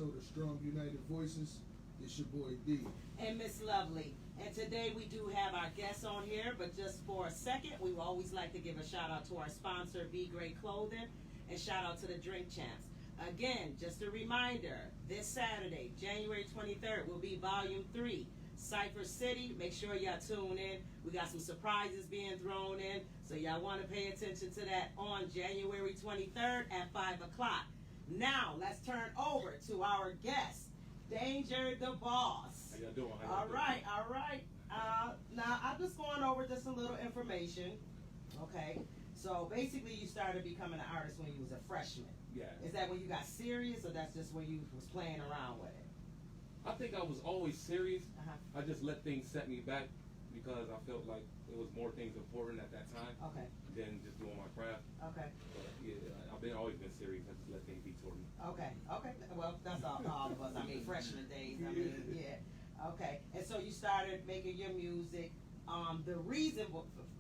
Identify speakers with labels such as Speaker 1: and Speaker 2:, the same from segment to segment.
Speaker 1: episode of Strong United Voices. It's your boy D.
Speaker 2: And Miss Lovely. And today we do have our guests on here, but just for a second, we would always like to give a shout out to our sponsor, Be Great Clothing, and shout out to the Drink Champs. Again, just a reminder, this Saturday, January 23rd, will be Volume 3, Cypher City. Make sure y'all tune in. We got some surprises being thrown in, so y'all want to pay attention to that on January 23rd at 5 o'clock. Now, let's turn over to our guest, Danger DaBoss.
Speaker 3: How y'all doing?
Speaker 2: All right. Now, I'm just going over just a little information. Okay. So, basically, you started becoming an artist when you was a freshman.
Speaker 3: Yeah.
Speaker 2: Is that when you got serious, or that's just when you was playing around with it?
Speaker 3: I think I was always serious.
Speaker 2: Uh-huh.
Speaker 3: I just let things set me back because I felt like there was more things important at that time
Speaker 2: Okay.
Speaker 3: than just doing my craft.
Speaker 2: Okay.
Speaker 3: But yeah, always been serious. I just let things be toward me.
Speaker 2: Okay. Well, that's all of us. I mean, freshman days. I mean, yeah. Okay. And so you started making your music. The reason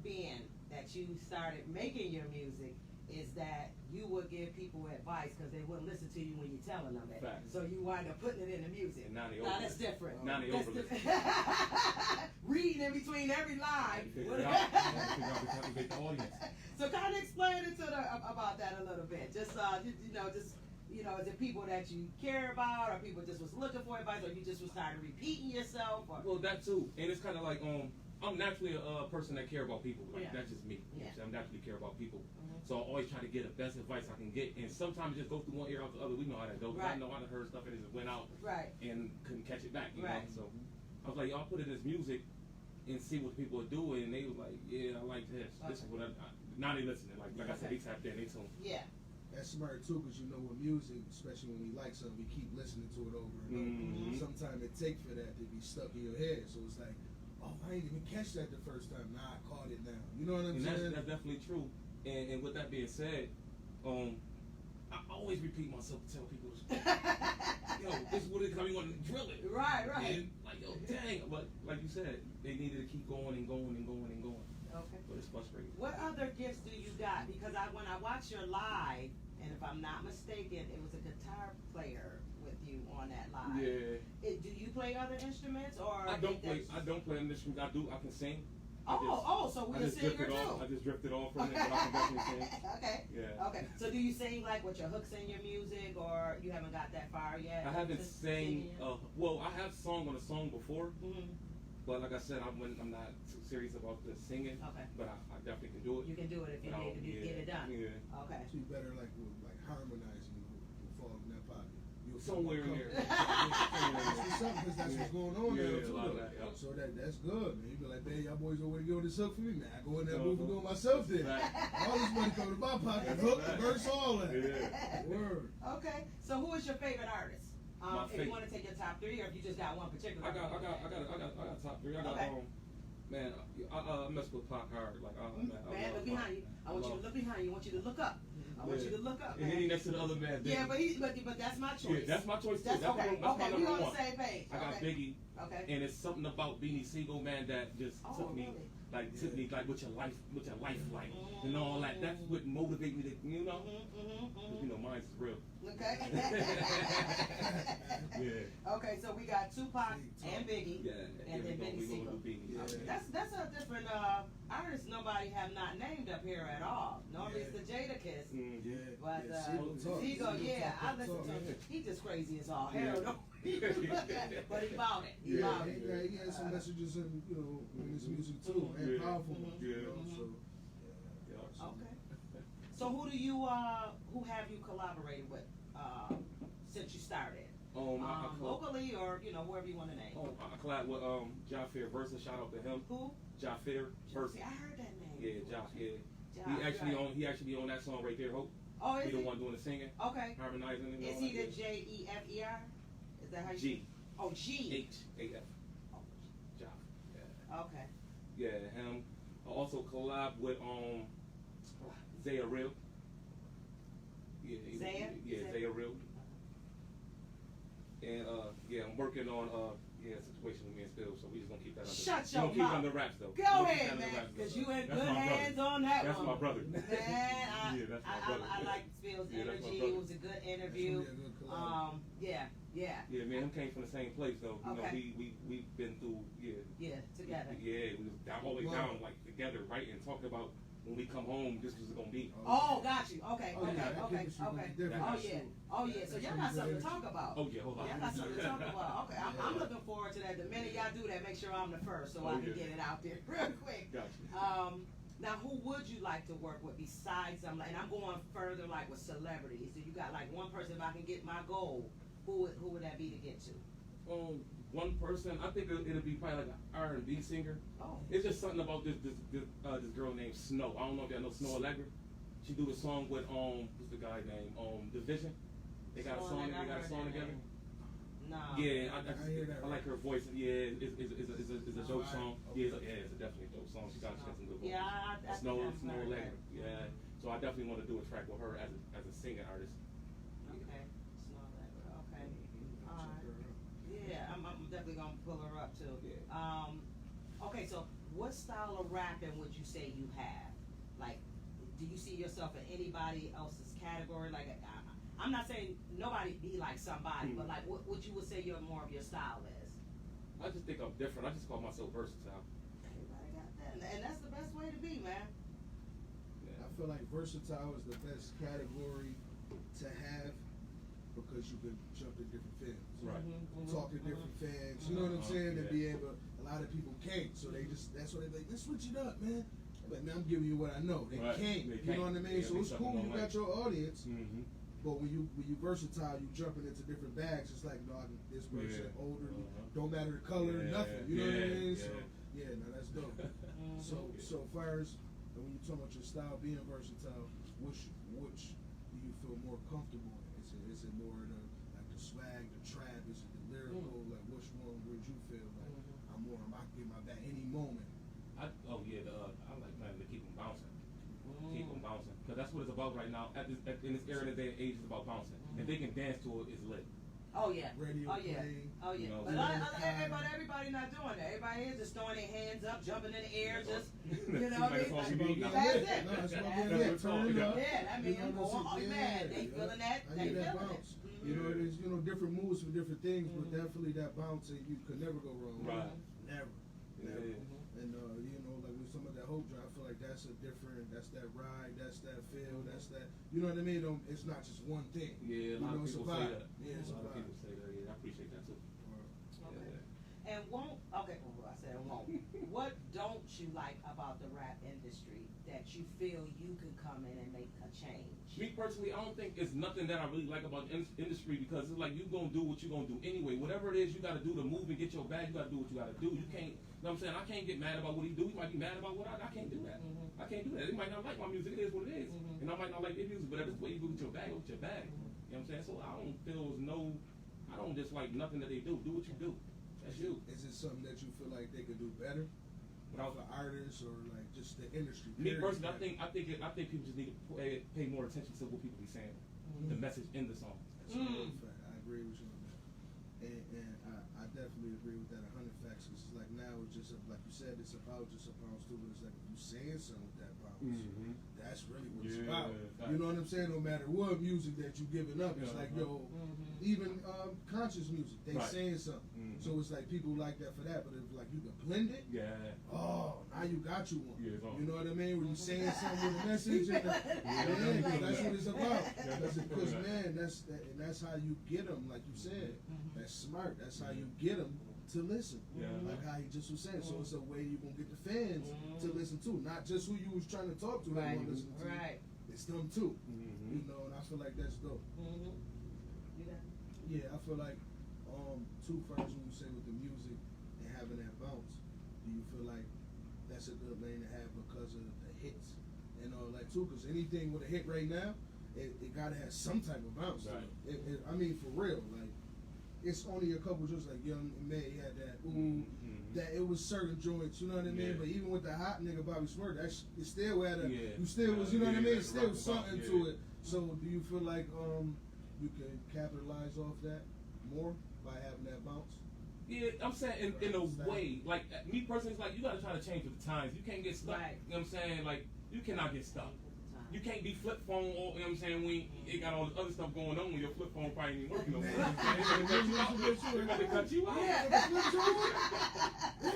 Speaker 2: being that you started making your music is that you would give people advice because they wouldn't listen to you when you're telling them that.
Speaker 3: Facts.
Speaker 2: So you wind up putting it in the music.
Speaker 3: And now they
Speaker 2: Now that's different.
Speaker 3: Now they
Speaker 2: That's
Speaker 3: overlisten.
Speaker 2: Reading in between every line.
Speaker 3: Figure out how to captivate the audience.
Speaker 2: So kind of explain it to about that a little bit. Just is it people that you care about, or people just was looking for advice, or you just was tired of repeating yourself? Or?
Speaker 3: Well, that too, and it's kind of like I'm naturally a person that care about people. Like that's just me.
Speaker 2: Yeah.
Speaker 3: I'm naturally care about people. So I always try to get the best advice I can get, and sometimes it just goes through one ear out the other. We know how that goes.
Speaker 2: Right.
Speaker 3: I know I done heard stuff and it just went out
Speaker 2: Right.
Speaker 3: and couldn't catch it back. You
Speaker 2: Right.
Speaker 3: know? So I was like, y'all put it as music and see what people are doing, and they was like, yeah, I like this.
Speaker 2: Okay.
Speaker 3: This is what now they listening. Like I said, they tapped in, they tuned.
Speaker 2: Yeah.
Speaker 1: That's smart too, because with music, especially when we like something, we keep listening to it over and over.
Speaker 3: Mm-hmm.
Speaker 1: Sometimes it takes for that to be stuck in your head. So it's like, oh, I didn't even catch that the first time. Nah, I caught it now. You know what I'm saying?
Speaker 3: That's definitely true. And with that being said, I always repeat myself to tell people, yo, this is what it comes. You want to drill it.
Speaker 2: Right.
Speaker 3: And like, yo, dang. But like you said, they needed to keep going and going and going and going.
Speaker 2: Okay.
Speaker 3: But it's frustrating.
Speaker 2: What other gifts do you got? Because when I watch your live, and if I'm not mistaken, it was a guitar player with you on that live.
Speaker 3: Yeah.
Speaker 2: Do you play other instruments, or
Speaker 3: I don't play an instrument. I can sing.
Speaker 2: So we're a singer too.
Speaker 3: I just drifted off from it, but I can definitely sing.
Speaker 2: Okay.
Speaker 3: Yeah.
Speaker 2: Okay. So do you sing like with your hooks in your music, or you haven't got that far yet?
Speaker 3: I haven't sang. Well, I have sung on a song before, but like I said, I'm not too serious about the singing.
Speaker 2: Okay.
Speaker 3: But I definitely can do it.
Speaker 2: You can do it if you need to get it done.
Speaker 3: Yeah.
Speaker 2: Okay.
Speaker 1: So you better like harmonizing will fall in that pocket.
Speaker 3: Somewhere in there.
Speaker 1: Because that's what's going on there too.
Speaker 3: That.
Speaker 1: So that's good, man. You be like, man, y'all boys over there doing this hook for me, man. I go in there booth and do it myself then. All this money coming to my pocket, hook, verse, all that. Yeah. Word.
Speaker 2: Okay. So who is your favorite artist? If you want to take your top three, or if you just got one particular.
Speaker 3: I got top three. I got man, I mess with Pac hard. Like
Speaker 2: man, look behind you. I want you to look behind you. I want you to look up. I want you to look up.
Speaker 3: And then he next to the other man.
Speaker 2: Yeah, but that's my choice.
Speaker 3: Yeah, that's my choice too.
Speaker 2: That's okay.
Speaker 3: That's my
Speaker 2: we
Speaker 3: number
Speaker 2: on
Speaker 3: one.
Speaker 2: the same page.
Speaker 3: I got Biggie.
Speaker 2: Okay.
Speaker 3: And it's something about Beanie Siegel, man, that just took me, took me like with your life like, and all that. That's what motivated me to, you know, mine's is real.
Speaker 2: Okay.
Speaker 3: Yeah.
Speaker 2: Okay, so we got Tupac and Biggie, and then Beanie Siegel. That's a different artist. Nobody have not named up here at all. Normally it's the Jada Kiss, but Siegel, I listen to him. He just crazy as all hell. No. But he bought it. He
Speaker 1: had some messages in his music too, and powerful ones.
Speaker 2: Okay. So who have you collaborated with since you started? Locally or whoever you want to name.
Speaker 3: I collab with Jafir Versa. Shout out to him.
Speaker 2: Who?
Speaker 3: Jafir Versa.
Speaker 2: I heard that name.
Speaker 3: Yeah, Josh. Yeah. He actually on that song right there. Hope.
Speaker 2: Oh, is
Speaker 3: he the one doing the singing?
Speaker 2: Okay.
Speaker 3: Harmonizing.
Speaker 2: Is he the Jefer? Is that how you?
Speaker 3: G.
Speaker 2: Oh, G.
Speaker 3: H-A-F.
Speaker 2: Oh,
Speaker 3: Josh. Yeah.
Speaker 2: Okay.
Speaker 3: Yeah, him. I also collab with Zaya Real.
Speaker 2: Zaya?
Speaker 3: Yeah, Zaya Real. And I'm working on situation with me and Still, so we just gonna keep that under.
Speaker 2: Shut
Speaker 3: we
Speaker 2: your
Speaker 3: gonna keep it
Speaker 2: mouth.
Speaker 3: under wraps though.
Speaker 2: Go ahead, man, because you in good hands on that
Speaker 3: that's
Speaker 2: one.
Speaker 3: My brother.
Speaker 2: Man,
Speaker 3: that's my brother.
Speaker 2: I like Phil's energy. It was a good interview. Yeah.
Speaker 3: Yeah, man, him came from the same place though. You know, we've been through
Speaker 2: together.
Speaker 3: Yeah, we was always down like together, right, and talked about when we come home, this was gonna be.
Speaker 2: Oh, got you. Okay.
Speaker 1: Oh yeah.
Speaker 2: So y'all got something to talk about.
Speaker 3: Oh yeah, hold on.
Speaker 2: Y'all got something to talk about. Okay, I'm looking forward to that. The minute y'all do that, make sure I'm the first so I can get it out there real quick.
Speaker 3: Gotcha.
Speaker 2: Now, who would you like to work with besides them? And I'm going further, like with celebrities. So you got like one person. If I can get my goal, who would that be to get to?
Speaker 3: One person, I think it'll be probably like an R&B singer.
Speaker 2: Oh.
Speaker 3: It's just something about this girl named Snow. I don't know if y'all know Snow Allegra. She do a song with what's the guy name? Division. They got a song. They got a song together.
Speaker 2: No.
Speaker 3: Yeah, I like her voice. Yeah, it's a dope song. Yeah, it's a definitely a dope song. She got some good voice.
Speaker 2: Yeah, I
Speaker 3: Snow Allegra. Yeah, so I definitely want to do a track with her as a singing artist.
Speaker 2: Okay, Snow Allegra. Okay. All right. Yeah, I'm definitely gonna pull her up too.
Speaker 3: Yeah.
Speaker 2: Okay, so what style of rapping would you say you have? Like, do you see yourself in anybody else's category? Like, I'm not saying nobody be like somebody, but like, what you would say more of your style is?
Speaker 3: I just think I'm different. I just call myself versatile.
Speaker 2: Everybody got that, and that's the best way to be, man.
Speaker 1: I feel like versatile is the best category to have because you can jump to different fields.
Speaker 3: Right.
Speaker 1: Talk to different fans, you know what I'm saying? And be able, a lot of people can't, so they just, that's why they like, let's switch it up, man. But man, I'm giving you what I know. They can't, you know what I mean? So it's cool, you got your audience, but when you versatile, you jumping into different bags. It's like, no, this person older, don't matter the color, nothing, you know what I mean? So, yeah, no, that's dope. So far as, when you talk about your style being versatile, which do you feel more comfortable in? Is it more like the swag, the trap? Is it the lyrical? Like which one would you feel like I can get my back any moment?
Speaker 3: I like man to keep them bouncing, keep them bouncing, because that's what it's about right now. In this era and day and age, it's about bouncing. If they can dance to it, it's lit.
Speaker 2: Oh yeah.
Speaker 1: Radio
Speaker 2: playing. Oh yeah.
Speaker 3: You know,
Speaker 2: but everybody not doing that. Everybody is just throwing their hands up, jumping in the air, just you know what I mean? That's it. Yeah, that means I'm going on. Man, they feeling that. They feeling it.
Speaker 1: You know, there's different moves for different things, but definitely that bouncing you could never go wrong.
Speaker 3: Right.
Speaker 1: Never. And like with some of that Hope Drive, I feel like that's that ride, that's that feel, that's that. You know what I mean? It's not just one thing.
Speaker 3: Yeah, a lot of people say that.
Speaker 1: Yeah,
Speaker 3: a lot of people say that. Yeah, I appreciate that too.
Speaker 2: Okay. And I said won't. What don't you like about the rap industry that you feel you can come in and make a change?
Speaker 3: Me personally, I don't think it's nothing that I really like about the industry because it's like you gonna do what you gonna do anyway. Whatever it is you gotta do to move and get your bag, you gotta do what you gotta do. You can't, you know what I'm saying? I can't get mad about what he do. He might be mad about what I can't do that. I can't do that. They might not like my music. It is what it is. And I might not like their music, but if it's the way you do with your bag, with your bag. You know what I'm saying? So I don't dislike nothing that they do. Do what you do. That's you.
Speaker 1: Is it something that you feel like they could do better? Without the artists or like just the industry?
Speaker 3: Me personally, I think people just need to pay more attention to what people be saying, the message in the song.
Speaker 1: That's a real fact. I agree with you on that, and I definitely agree with that 100 facts. It's like now it's just like you said, it's about just a bounce too, but it's like if you saying something with that bounce, that's really what it's about. You know what I'm saying? No matter what music that you giving up, it's like even conscious music, they saying something. So it's like people like that for that, but if like you can blend it, oh, now you got you one. You know what I mean? When you saying something with a message, and that's what it's about. Because man, that's how you get them. Like you said, that's smart. That's how you get them to listen. Like how he just was saying. So it's a way you gonna get the fans to listen to, not just who you was trying to talk to. They want to listen to. It's them too. You know, and I feel like that's dope. Yeah, I feel like too first when you say with the music and having that bounce, do you feel like that's a good lane to have because of the hits and all that too? Because anything with a hit right now, it gotta have some type of bounce. I mean, for real, like it's only a couple just like Young May had that. That it was certain joints, you know what I mean? But even with the hot nigga Bobby Smurf, it still had you still was, you know what I mean? It still was something to it. So do you feel like you can capitalize off that more by having that bounce?
Speaker 3: Yeah, I'm saying in a way, like me personally, it's like you gotta try to change with the times. You can't get stuck.
Speaker 2: Right.
Speaker 3: You know what I'm saying? Like you cannot get stuck. You can't be flip phone, all, you know what I'm saying, when it got all this other stuff going on when your flip phone probably ain't working no more. They're gonna cut you out.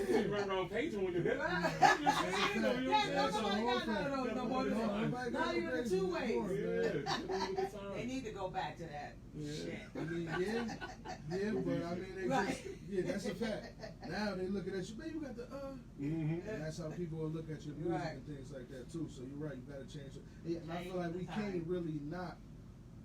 Speaker 3: You run around paging when you're hit.
Speaker 2: Not even the two ways.
Speaker 3: Yeah.
Speaker 2: They need to go back to that. Shit.
Speaker 1: I mean, yeah, but I mean, they
Speaker 2: Right.
Speaker 1: just, yeah, that's a fact. Now they looking at you, man, you got the
Speaker 3: Mm-hmm.
Speaker 1: and that's how people will look at your music
Speaker 2: Right.
Speaker 1: and things like that too. So you're right, you gotta change it. Yeah, and I feel like we
Speaker 2: Change the
Speaker 1: can't really knock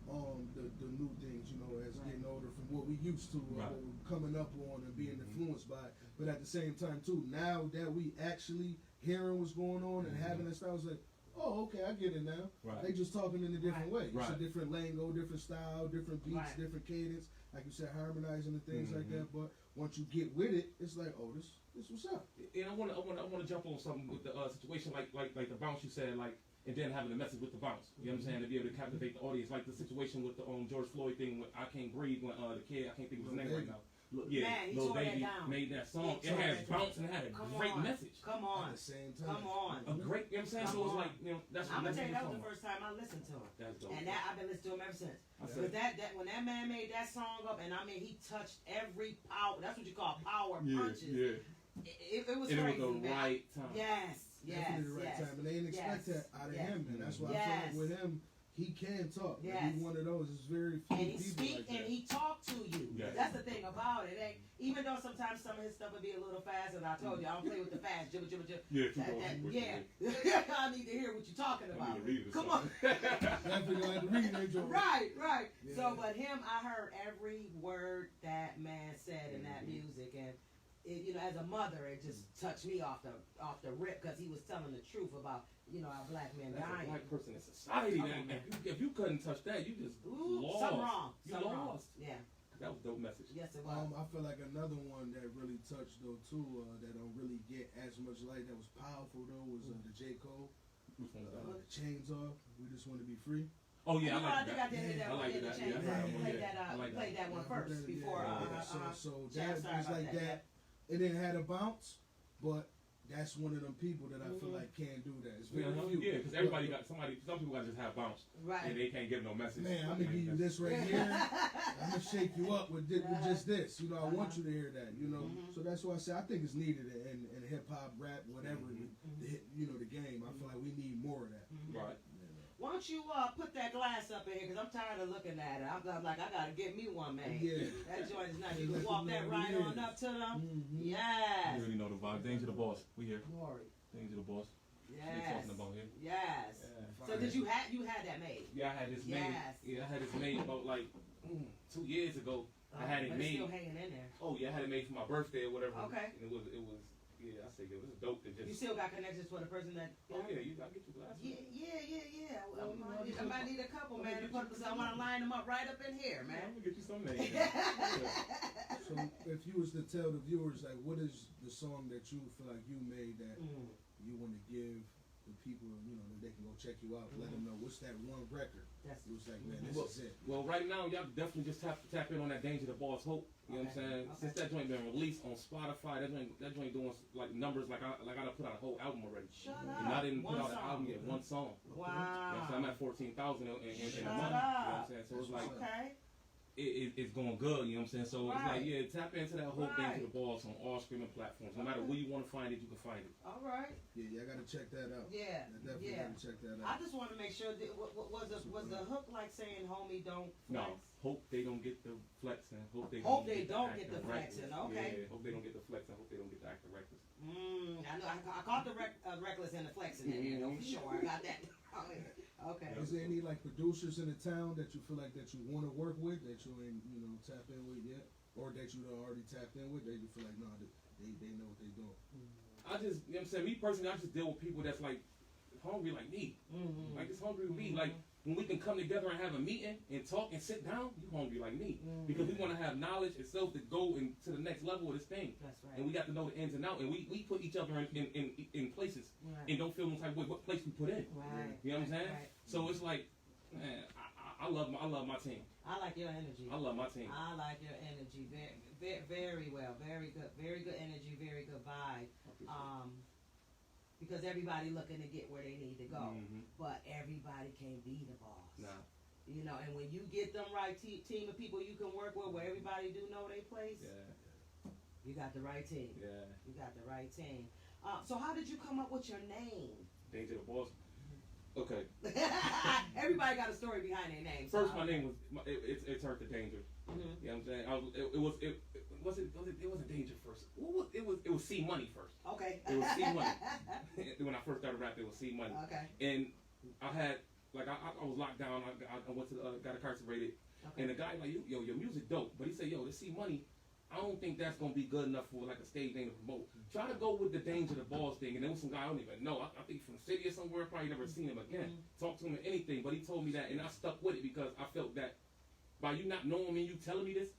Speaker 1: the new things, you know, as getting older from what we used to,
Speaker 3: Right.
Speaker 1: what we're coming up on and being influenced by. But at the same time too, now that we actually hearing what's going on and having that style, it's like, oh, okay, I get it now.
Speaker 3: Right.
Speaker 1: They just talking in a different way. It's
Speaker 3: Right.
Speaker 1: a different lingo, different style, different beats,
Speaker 2: Right.
Speaker 1: different cadence. Like you said, harmonizing and things like
Speaker 3: Mhm.
Speaker 1: that. But once you get with it, it's like, oh, this what's up.
Speaker 3: And I wanna jump on something with the situation like the bounce you said, like, and then having a message with the bounce. You know what I'm saying? To be able to captivate the audience, like the situation with the George Floyd thing with I Can't Breathe when the kid, I can't think of his name right now. Yeah,
Speaker 2: Man, he
Speaker 3: Lil
Speaker 2: tore that
Speaker 3: Baby
Speaker 2: down.
Speaker 3: made that song.
Speaker 2: He
Speaker 3: It
Speaker 2: tore
Speaker 3: has
Speaker 2: that
Speaker 3: bounce
Speaker 2: down.
Speaker 3: and it had a
Speaker 2: Come
Speaker 3: great
Speaker 2: on.
Speaker 3: message.
Speaker 2: Come
Speaker 1: At
Speaker 2: on.
Speaker 1: the same time.
Speaker 2: Come on.
Speaker 3: A great, you know what I'm saying?
Speaker 2: Come
Speaker 3: So it's
Speaker 2: on.
Speaker 3: like, you know, that's
Speaker 2: I'm gonna tell you that was the
Speaker 3: what
Speaker 2: first time I listened to him.
Speaker 3: That's dope.
Speaker 2: And that I've been listening to him ever since.
Speaker 3: I
Speaker 2: But
Speaker 3: said,
Speaker 2: that when that man made that song up, and I mean he touched every power. That's what you call power
Speaker 3: yeah,
Speaker 2: punches.
Speaker 3: yeah.
Speaker 2: It was
Speaker 3: And it
Speaker 2: crazy,
Speaker 3: was the
Speaker 2: man.
Speaker 3: right time.
Speaker 2: Yes, yes,
Speaker 1: Definitely the right
Speaker 2: yes.
Speaker 1: time. And they didn't expect
Speaker 2: Yes.
Speaker 1: that out of
Speaker 2: Yes.
Speaker 1: him. And that's why I
Speaker 2: Yes.
Speaker 1: feel like with him, he can talk. Like,
Speaker 2: Yes.
Speaker 1: he's one of those. There's very few
Speaker 2: And he
Speaker 1: people
Speaker 2: speak
Speaker 1: like that.
Speaker 2: and he talk to you.
Speaker 3: Yes.
Speaker 2: That's the thing about it. Even though sometimes some of his stuff would be a little fast, and I told you I don't play with the fast, jibber jibber jibber.
Speaker 3: Yeah,
Speaker 2: Yeah. I need to hear what you're talking
Speaker 3: I
Speaker 2: about.
Speaker 3: need to read it or
Speaker 2: Come on.
Speaker 1: Definitely gonna have to read that joint.
Speaker 2: Right.
Speaker 1: Yeah.
Speaker 2: So, but him, I heard every word that man said in that
Speaker 3: Mhm.
Speaker 2: music, and it, you know, as a mother, it just touched me off the rip because he was telling the truth about, you know, our black men
Speaker 3: That's a
Speaker 2: dying.
Speaker 3: black person in society.
Speaker 2: Come
Speaker 3: That
Speaker 2: on, man.
Speaker 3: if you couldn't touch that, you just
Speaker 2: Ooh,
Speaker 3: lost.
Speaker 2: something wrong.
Speaker 3: You
Speaker 2: Something wrong.
Speaker 3: lost.
Speaker 2: Yeah.
Speaker 3: That was a dope message.
Speaker 2: Yes, it was.
Speaker 1: I feel like another one that really touched though too, that don't really get as much light, that was powerful though, was the J. Cole,
Speaker 3: Which one was that?
Speaker 1: the Chains Off. We just want to be free.
Speaker 3: Oh yeah,
Speaker 2: You know,
Speaker 3: I like
Speaker 2: think
Speaker 3: that.
Speaker 2: I did hit that
Speaker 3: I
Speaker 2: one
Speaker 3: like
Speaker 2: in the
Speaker 3: that.
Speaker 2: chain.
Speaker 3: Yeah,
Speaker 1: I
Speaker 2: We played
Speaker 3: yeah.
Speaker 2: that.
Speaker 3: I like
Speaker 2: We played that one
Speaker 1: I put
Speaker 2: first
Speaker 1: that-
Speaker 2: before.
Speaker 1: yeah.
Speaker 2: Uh-huh.
Speaker 1: So
Speaker 2: Sorry
Speaker 1: that was
Speaker 2: about
Speaker 1: like that. It didn't have a bounce, but that's one of them people that I feel like can't do that. It's very few.
Speaker 3: Yeah, because everybody got somebody. Some people got to just have bounce,
Speaker 2: Right.
Speaker 3: and they can't give no message.
Speaker 1: Man, I'm gonna give you this right here. I'm gonna shake you up with just this. You know, I want you to hear that. You know, so that's why I say I think it's needed in hip hop, rap, whatever. You know, the game. I feel like we need more of that.
Speaker 3: Right.
Speaker 2: Why don't you put that glass up in here? Because I'm tired of looking at it. I'm like, I gotta get me one, man.
Speaker 1: Yeah.
Speaker 2: That joint is nice. You can walk that right on up to them.
Speaker 1: Mhm.
Speaker 2: Yes.
Speaker 3: You already know the vibe. Danger the boss. We here.
Speaker 2: Glory.
Speaker 3: Danger the boss. What we
Speaker 2: Yes.
Speaker 3: talking about here?
Speaker 2: Yes.
Speaker 3: Yeah.
Speaker 2: So did you had that made?
Speaker 3: Yeah, I had this made.
Speaker 2: Yes.
Speaker 3: Yeah, I had this made about like 2 years ago. I had it
Speaker 2: But it's
Speaker 3: made.
Speaker 2: still hanging in there.
Speaker 3: Oh yeah, I had it made for my birthday or whatever.
Speaker 2: Okay.
Speaker 3: And it was. Yeah, I said it was dope to
Speaker 2: You
Speaker 3: just.
Speaker 2: still got connections for the person that.
Speaker 3: Oh yeah, you gotta get your glasses.
Speaker 2: Yeah. Well,
Speaker 3: I'm
Speaker 2: I might need a couple, man. To put, I want to line them up right up in here,
Speaker 3: I'm
Speaker 2: man.
Speaker 3: gonna get you some names. Yeah.
Speaker 1: So if you was to tell the viewers, like, what is the song that you feel like you made that you want to give the people, you know, that they can go check you out, let them know what's that one record?
Speaker 2: That's
Speaker 1: It was like, man, this is it.
Speaker 3: Well, right now, y'all definitely just tap in on that Danger the Boss Hope. You know what I'm saying?
Speaker 2: Okay.
Speaker 3: Since that joint been released on Spotify, that joint doing like numbers like I done put out a whole album already.
Speaker 2: Shut
Speaker 3: And I didn't
Speaker 2: up.
Speaker 3: put
Speaker 2: One
Speaker 3: out an
Speaker 2: song.
Speaker 3: album yet, one song. You know what I'm saying? I'm
Speaker 2: Wow.
Speaker 3: at 14,000 in a month. You know what I'm saying? So it's like
Speaker 2: Okay.
Speaker 3: it's going good. You know what I'm saying? So it's
Speaker 2: Right.
Speaker 3: like yeah, tap into that Hope
Speaker 2: Right.
Speaker 3: Danger the Boss on all streaming platforms. No matter where you want to find it, you can find it.
Speaker 2: All right.
Speaker 1: Yeah, I gotta check that out.
Speaker 2: Yeah.
Speaker 1: I definitely
Speaker 2: Yeah.
Speaker 1: gotta check that
Speaker 2: I
Speaker 1: out.
Speaker 2: just want to make sure that was the hook like saying, "Homie, don't flex."
Speaker 3: No, hope they don't get the flexing. Hope they
Speaker 2: Hope
Speaker 3: don't
Speaker 2: they don't get
Speaker 3: acting
Speaker 2: the flexing,
Speaker 3: reckless.
Speaker 2: okay.
Speaker 3: Yeah, hope they don't get the flexing. Hope they don't get the acting reckless.
Speaker 2: I know. I caught the reckless and the flexing in there, though, for sure. I got that. Okay.
Speaker 1: Is there any like producers in the town that you feel like that you want to work with that you ain't tapped in with yet, or that you done already tapped in with that you feel like no, they know what they doing?
Speaker 3: I just, you know what I'm saying, me personally, I just deal with people that's like hungry like me.
Speaker 2: Mm-hmm.
Speaker 3: Like it's hungry with me. Like when we can come together and have a meeting and talk and sit down, you hungry like me. Because we want to have knowledge itself to go to the next level of this thing.
Speaker 2: That's right.
Speaker 3: And we got to know the ins and outs. And we put each other in places
Speaker 2: Right.
Speaker 3: and don't feel no type of way what place we put in.
Speaker 2: Right.
Speaker 3: You know what I'm saying?
Speaker 2: Right.
Speaker 3: So it's like, man, I love my team.
Speaker 2: I like your energy.
Speaker 3: I love my team.
Speaker 2: I like your energy. Very well. Very good. Very good energy. Very good vibe. Because everybody looking to get where they need to go, but everybody can't be the boss.
Speaker 3: Nah.
Speaker 2: You know, and when you get them right team of people you can work with, where everybody do know their place, you got the right team.
Speaker 3: Yeah.
Speaker 2: You got the right team. So how did you come up with your name?
Speaker 3: Danger the Boss. Okay.
Speaker 2: Everybody got a story behind their name.
Speaker 3: First, my name was it turned to Danger.
Speaker 2: Mm-hmm.
Speaker 3: You know what I'm saying? It wasn't Danger first. It was C Money first.
Speaker 2: Okay.
Speaker 3: It was C Money. When I first started rapping, it was C Money.
Speaker 2: Okay.
Speaker 3: And I had I was locked down. I went to got incarcerated.
Speaker 2: Okay.
Speaker 3: And the guy like, yo, your music dope, but he said, yo, this C Money, I don't think that's gonna be good enough for like a stage thing to promote. Try to go with the Danger the Boss thing, and there was some guy I don't even know. I think from the city or somewhere, probably never seen him again. Talk to him or anything, but he told me that, and I stuck with it because I felt that by you not knowing me, you telling me this,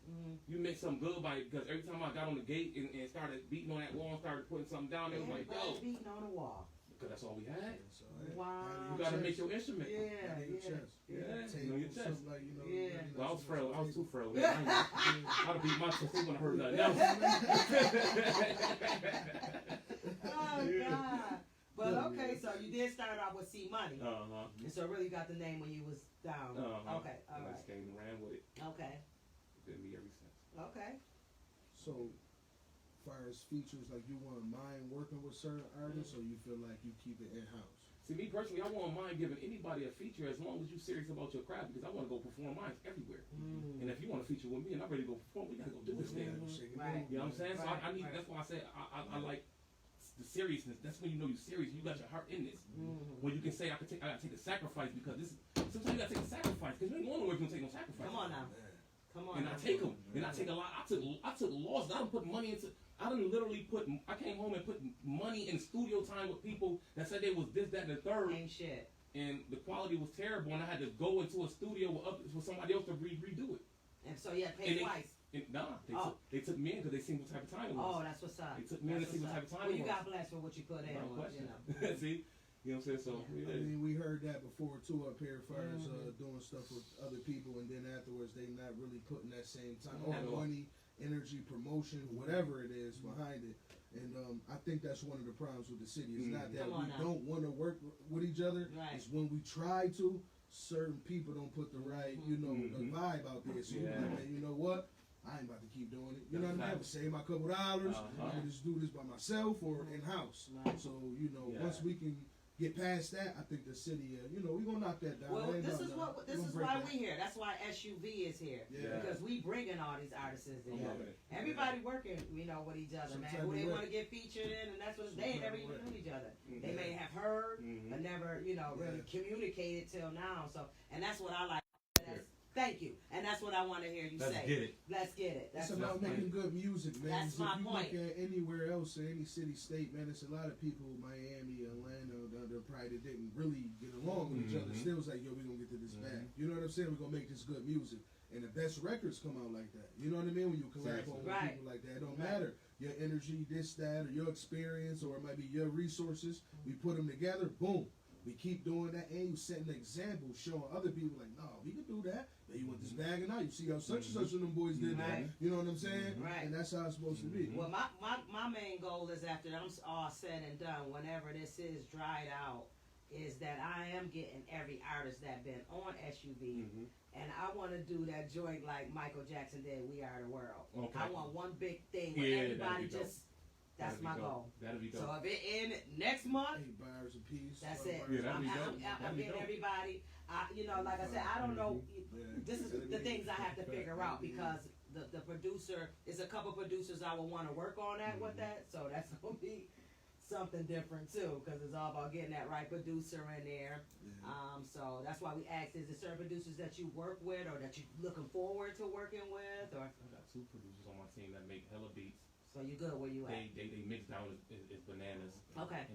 Speaker 3: you meant something good by it. Because every time I got on the gate and started beating on that wall and started putting something down, it was like, yo,
Speaker 2: beating on the wall.
Speaker 3: because that's all we had.
Speaker 2: Wow.
Speaker 3: You gotta make your instrument.
Speaker 2: Yeah.
Speaker 3: You know your chest.
Speaker 1: Like, you know,
Speaker 2: Yeah.
Speaker 3: Well, I was frail. I was too frail. I'd have beat my chest when I heard nothing else.
Speaker 2: Oh God. But okay, so you did start off with C Money. And so really you got the name when you was down. Okay, all
Speaker 3: I
Speaker 2: right.
Speaker 3: just came and ran with it.
Speaker 2: Okay.
Speaker 3: Been me ever since.
Speaker 2: Okay.
Speaker 1: So, far as features, like you wouldn't mind working with certain artists, or you feel like you keep it in house?
Speaker 3: See, me personally, I won't mind giving anybody a feature as long as you're serious about your craft, because I want to go perform mine everywhere. And if you want to feature with me and I'm ready to go perform, we gotta go do this thing.
Speaker 2: Right.
Speaker 3: You know what I'm saying? So
Speaker 2: Right.
Speaker 3: I need. That's why I say I like the seriousness. That's when you know you're serious. You got your heart in this. When you can say I gotta take a sacrifice because this. Sometimes you gotta take a sacrifice because you ain't going nowhere if you don't take no sacrifice.
Speaker 2: Come on now. Come on.
Speaker 3: And I take them. And I take a lot. I took losses. I done put money into. I done literally I came home and put money in studio time with people that said they was this, that, and the third.
Speaker 2: Ain't shit.
Speaker 3: And the quality was terrible, and I had to go into a studio with somebody else to redo it.
Speaker 2: And so you had to pay twice.
Speaker 3: They took me in because they seen what type of time it was.
Speaker 2: Oh, that's what's up.
Speaker 3: They took me in to see what type of time
Speaker 2: well,
Speaker 3: it
Speaker 2: you
Speaker 3: was.
Speaker 2: got blessed for what you put in.
Speaker 3: No
Speaker 2: You
Speaker 3: question.
Speaker 2: know.
Speaker 3: See? You know what I'm saying? So,
Speaker 1: I mean, we heard that before too up here, as far as doing stuff with other people, and then afterwards they not really putting that same time or money, energy, promotion, whatever it is behind it. And I think that's one of the problems with the city. It's not that we don't want to work with each other.
Speaker 2: Right.
Speaker 1: It's when we try to, certain people don't put the right, the vibe out there. So you're like, you know what? I ain't about to keep doing it. You know what I mean? I would save my couple dollars. I can just do this by myself or in house.
Speaker 2: Right.
Speaker 1: So once we can get past that, I think the city, we're gonna knock that down.
Speaker 2: Well, this is why we're here. That's why SUV is here.
Speaker 1: Yeah.
Speaker 2: Because we bringing all these artists in. Everybody working, with each other, man. Who they want to get featured in, and that's what they ain't never even knew each other. They may have heard, but never, really communicated till now. So, and that's what I like. Thank you, and that's what I want to hear you say.
Speaker 3: Let's get it.
Speaker 2: Let's get it.
Speaker 1: It's about making good music, man.
Speaker 2: That's my point.
Speaker 1: If you look at anywhere else, in any city, state, man, it's a lot of people, Miami, Atlanta, they're probably that didn't really get along with each other. Still was like, yo, we're going to get to this bag. You know what I'm saying? We're going to make this good music. And the best records come out like that. You know what I mean? When you collab on with people like that. It don't matter your energy, this, that, or your experience, or it might be your resources. We put them together, boom. We keep doing that, and you setting an example, showing other people like, no, we can do that. You want this bag or not? You see how such and such of them boys did that. You know what I'm saying?
Speaker 2: Right.
Speaker 1: And that's how it's supposed to be.
Speaker 2: Well, my main goal is after I'm all said and done, whenever this is dried out, is that I am getting every artist that been on SUV, and I want to do that joint like Michael Jackson did, We Are the World.
Speaker 3: Okay.
Speaker 2: I want one big thing where everybody just. That's my goal.
Speaker 3: That'll be dope.
Speaker 2: So if it end next month,
Speaker 1: 8 bars a piece.
Speaker 2: that's it.
Speaker 3: Yeah, that'd be dope.
Speaker 2: I'm getting everybody. Like I said, I don't know. This is the things I have to figure out because the producer is a couple producers I would want to work on that with that. So that's gonna be something different too because it's all about getting that right producer in there. So that's why we asked: is there certain producers that you work with or that you looking forward to working with? Or
Speaker 3: I got 2 producers on my team that make hella beats.
Speaker 2: So you good where you at?
Speaker 3: They mix down is bananas.
Speaker 2: Okay.
Speaker 3: And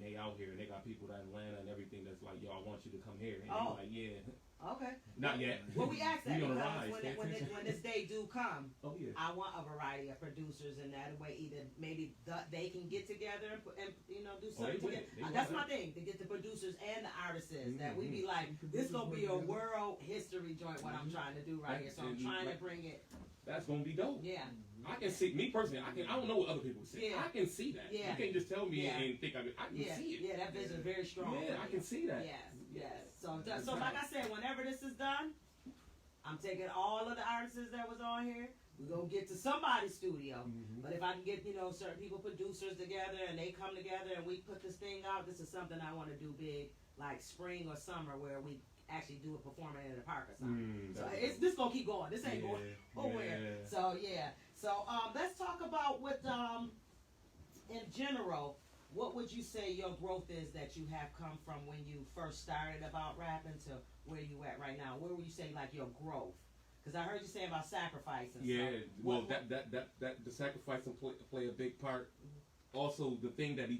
Speaker 3: they out here and they got people that in Atlanta and everything that's like, yo, I want you to come here. And
Speaker 2: Oh.
Speaker 3: like, yeah,
Speaker 2: Okay.
Speaker 3: Not yet.
Speaker 2: Well, we asked that
Speaker 3: We on the
Speaker 2: because
Speaker 3: rise.
Speaker 2: when this day do come,
Speaker 3: Oh yeah.
Speaker 2: I want a variety of producers, and that way either maybe they can get together and do something
Speaker 3: will.
Speaker 2: together.
Speaker 3: They will.
Speaker 2: That's my thing, to get the producers and the artists. That we be like, this gonna be a world history joint. What I'm trying to do right here, so I'm trying to bring it.
Speaker 3: That's gonna be dope.
Speaker 2: Yeah.
Speaker 3: I can see, me personally, I don't know what other people say.
Speaker 2: Yeah.
Speaker 3: I can see that.
Speaker 2: Yeah.
Speaker 3: You can't just tell me
Speaker 2: Yeah.
Speaker 3: and think I can see it.
Speaker 2: Yeah, that vision is very strong.
Speaker 3: Yeah, I can see that.
Speaker 2: Yes. So like I said, whenever this is done, I'm taking all of the artists that was on here. We're gonna get to somebody's studio. But if I can get, certain people, producers together, and they come together and we put this thing out, this is something I want to do big, like spring or summer, where we actually do a performance in the park or something. So this gonna keep going. This ain't going nowhere.
Speaker 3: Yeah.
Speaker 2: So yeah. So let's talk about what in general. What would you say your growth is that you have come from when you first started about rapping to where you at right now? Where would you say like your growth? Because I heard you say about sacrifice and
Speaker 3: Yeah,
Speaker 2: stuff.
Speaker 3: well, that the sacrifice and play a big part. Also, the thing that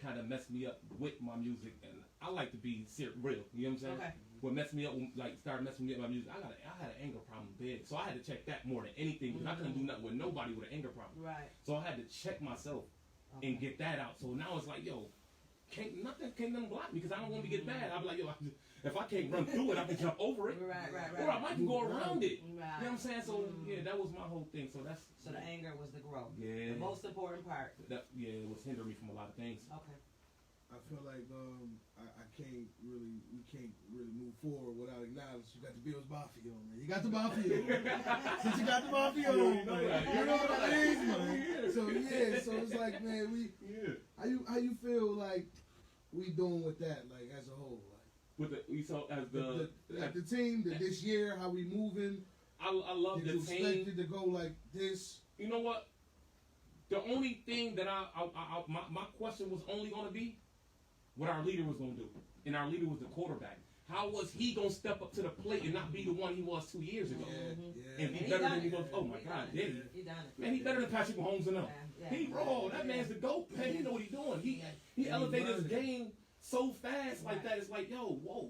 Speaker 3: kind of messed me up with my music, and I like to be real. You know what I'm saying?
Speaker 2: Okay.
Speaker 3: What messed me up, started messing me up with my music, I had an anger problem big, so I had to check that more than anything. Because I couldn't do nothing with nobody with an anger problem.
Speaker 2: Right.
Speaker 3: So I had to check myself and get that out. So now it's like, yo, can't nothing block me because I don't want to get mad. I'll be like, yo, if I can't run through it, I can jump over it.
Speaker 2: Right.
Speaker 3: Or I might go around it.
Speaker 2: Right.
Speaker 3: You know what I'm saying? So yeah, that was my whole thing. So
Speaker 2: the anger was the growth.
Speaker 3: Yeah.
Speaker 2: The most important part.
Speaker 3: It was hindering me from a lot of things.
Speaker 2: Okay.
Speaker 1: I feel like we can't really move forward without acknowledging you got the Bills Mafia on, man. You got the Mafia on. Since you got the Mafia on, man. You know what it is, man. So yeah, so it's like, man, how you feel like we doing with that, like as a whole, like
Speaker 3: the
Speaker 1: team, this year, how we moving?
Speaker 3: I love the
Speaker 1: team. Did you expect it to go like this?
Speaker 3: You know what? The only thing that my question was only going to be what our leader was going to do. And our leader was the quarterback. How was he going to step up to the plate and not be the one he was 2 years ago? And be better than he was. Oh my God, did he?
Speaker 2: Done it.
Speaker 3: Man, he better than Patrick Mahomes and them. He rolled. That man's the GOAT, man. He know what he's doing. He elevated his game so fast like that. It's like, yo, whoa.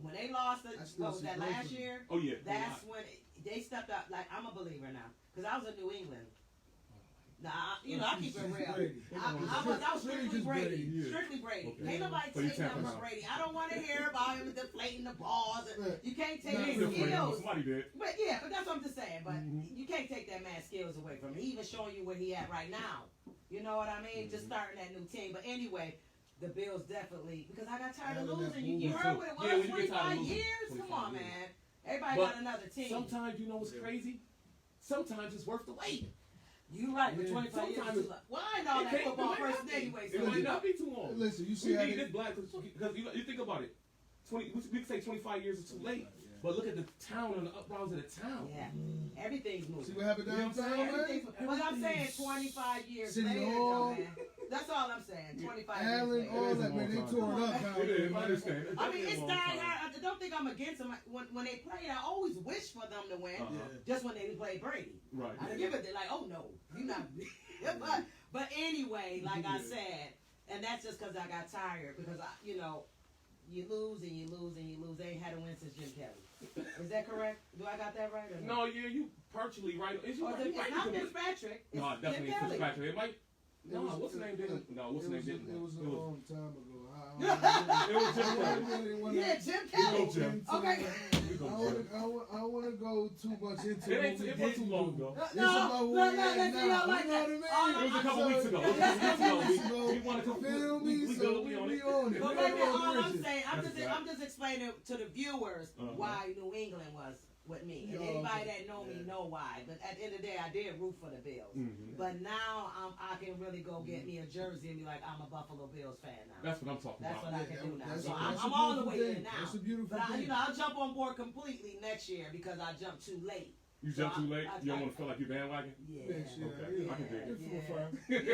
Speaker 2: When they lost, what was that last year?
Speaker 3: Oh yeah.
Speaker 2: That's when they stepped up. Like, I'm a believer now, because I was in New England. Nah, I keep it real. I was strictly Brady. Strictly Brady.
Speaker 3: Okay.
Speaker 2: Can't nobody take nothing from Brady. I don't want to hear about him deflating the balls. You can't take his skills.
Speaker 3: Somebody did.
Speaker 2: But that's what I'm just saying. But you can't take that man's skills away from him. He even showing you where he at right now. You know what I mean? Just starting that new team. But anyway, the Bills definitely, because I got tired of losing. You heard what it was, 25 years? Come on, man. Everybody got another team.
Speaker 3: Sometimes, you know what's crazy? Sometimes it's worth the wait.
Speaker 2: You right, for 25 years. Why ain't all that football person anyway?
Speaker 3: It might not be too long.
Speaker 1: Listen, you see how
Speaker 3: this black, because you think about it. We can say 25 years is too late. But look at the town and the uprise of the town.
Speaker 2: Yeah. Everything's moving.
Speaker 1: See what happened downtown, man?
Speaker 2: But I'm saying 25 years
Speaker 1: City
Speaker 2: later,
Speaker 1: Hall.
Speaker 2: man. That's all I'm saying. 25
Speaker 1: Allen,
Speaker 2: years later.
Speaker 1: all that, man. They tore it up down
Speaker 3: It is,
Speaker 1: there.
Speaker 3: I understand.
Speaker 2: I mean, it's dying hard. I don't think I'm against them. When they played, I always wish for them to win. Just when they play Brady.
Speaker 3: Right.
Speaker 2: I didn't give it. They're like, oh no, you're not. but anyway, like I said, and that's just because I got tired because you lose and you lose and you lose. They ain't had a win since Jim Kelly. Is that correct? Do I got that right? Or
Speaker 3: no, yeah, you partially right. It's
Speaker 2: not Fitzpatrick.
Speaker 3: No,
Speaker 2: It's
Speaker 3: definitely
Speaker 2: Jim Kelly.
Speaker 3: Fitzpatrick. It might. No, what's the name? Didn't. No, what's the name? Didn't.
Speaker 1: It was a long time ago.
Speaker 3: It was Jim Kelly.
Speaker 2: Yeah, Jim Kelly.
Speaker 3: Jim.
Speaker 2: Okay.
Speaker 1: I want to go too much into it.
Speaker 3: It wasn't too long ago.
Speaker 1: It's about who we at now. You know what I mean?
Speaker 3: It was a couple weeks ago. We want to
Speaker 1: feel me, so we on it.
Speaker 2: But maybe all I'm saying, I'm just explaining to the viewers why New England was with me. And anybody that know me know why. But at the end of the day, I did root for the Bills. But now I can really go get me a jersey and be like, I'm a Buffalo Bills fan now.
Speaker 3: That's what I'm talking
Speaker 2: about. That's what I can do now. So
Speaker 1: that's
Speaker 2: I'm all the way
Speaker 1: thing.
Speaker 2: in now.
Speaker 1: That's a beautiful
Speaker 2: but
Speaker 1: thing.
Speaker 2: I'll jump on board completely next year because I jumped too late.
Speaker 3: You jumped too late? You don't want to feel like you're bandwagon?
Speaker 2: Yeah.
Speaker 3: Okay. I can dig it.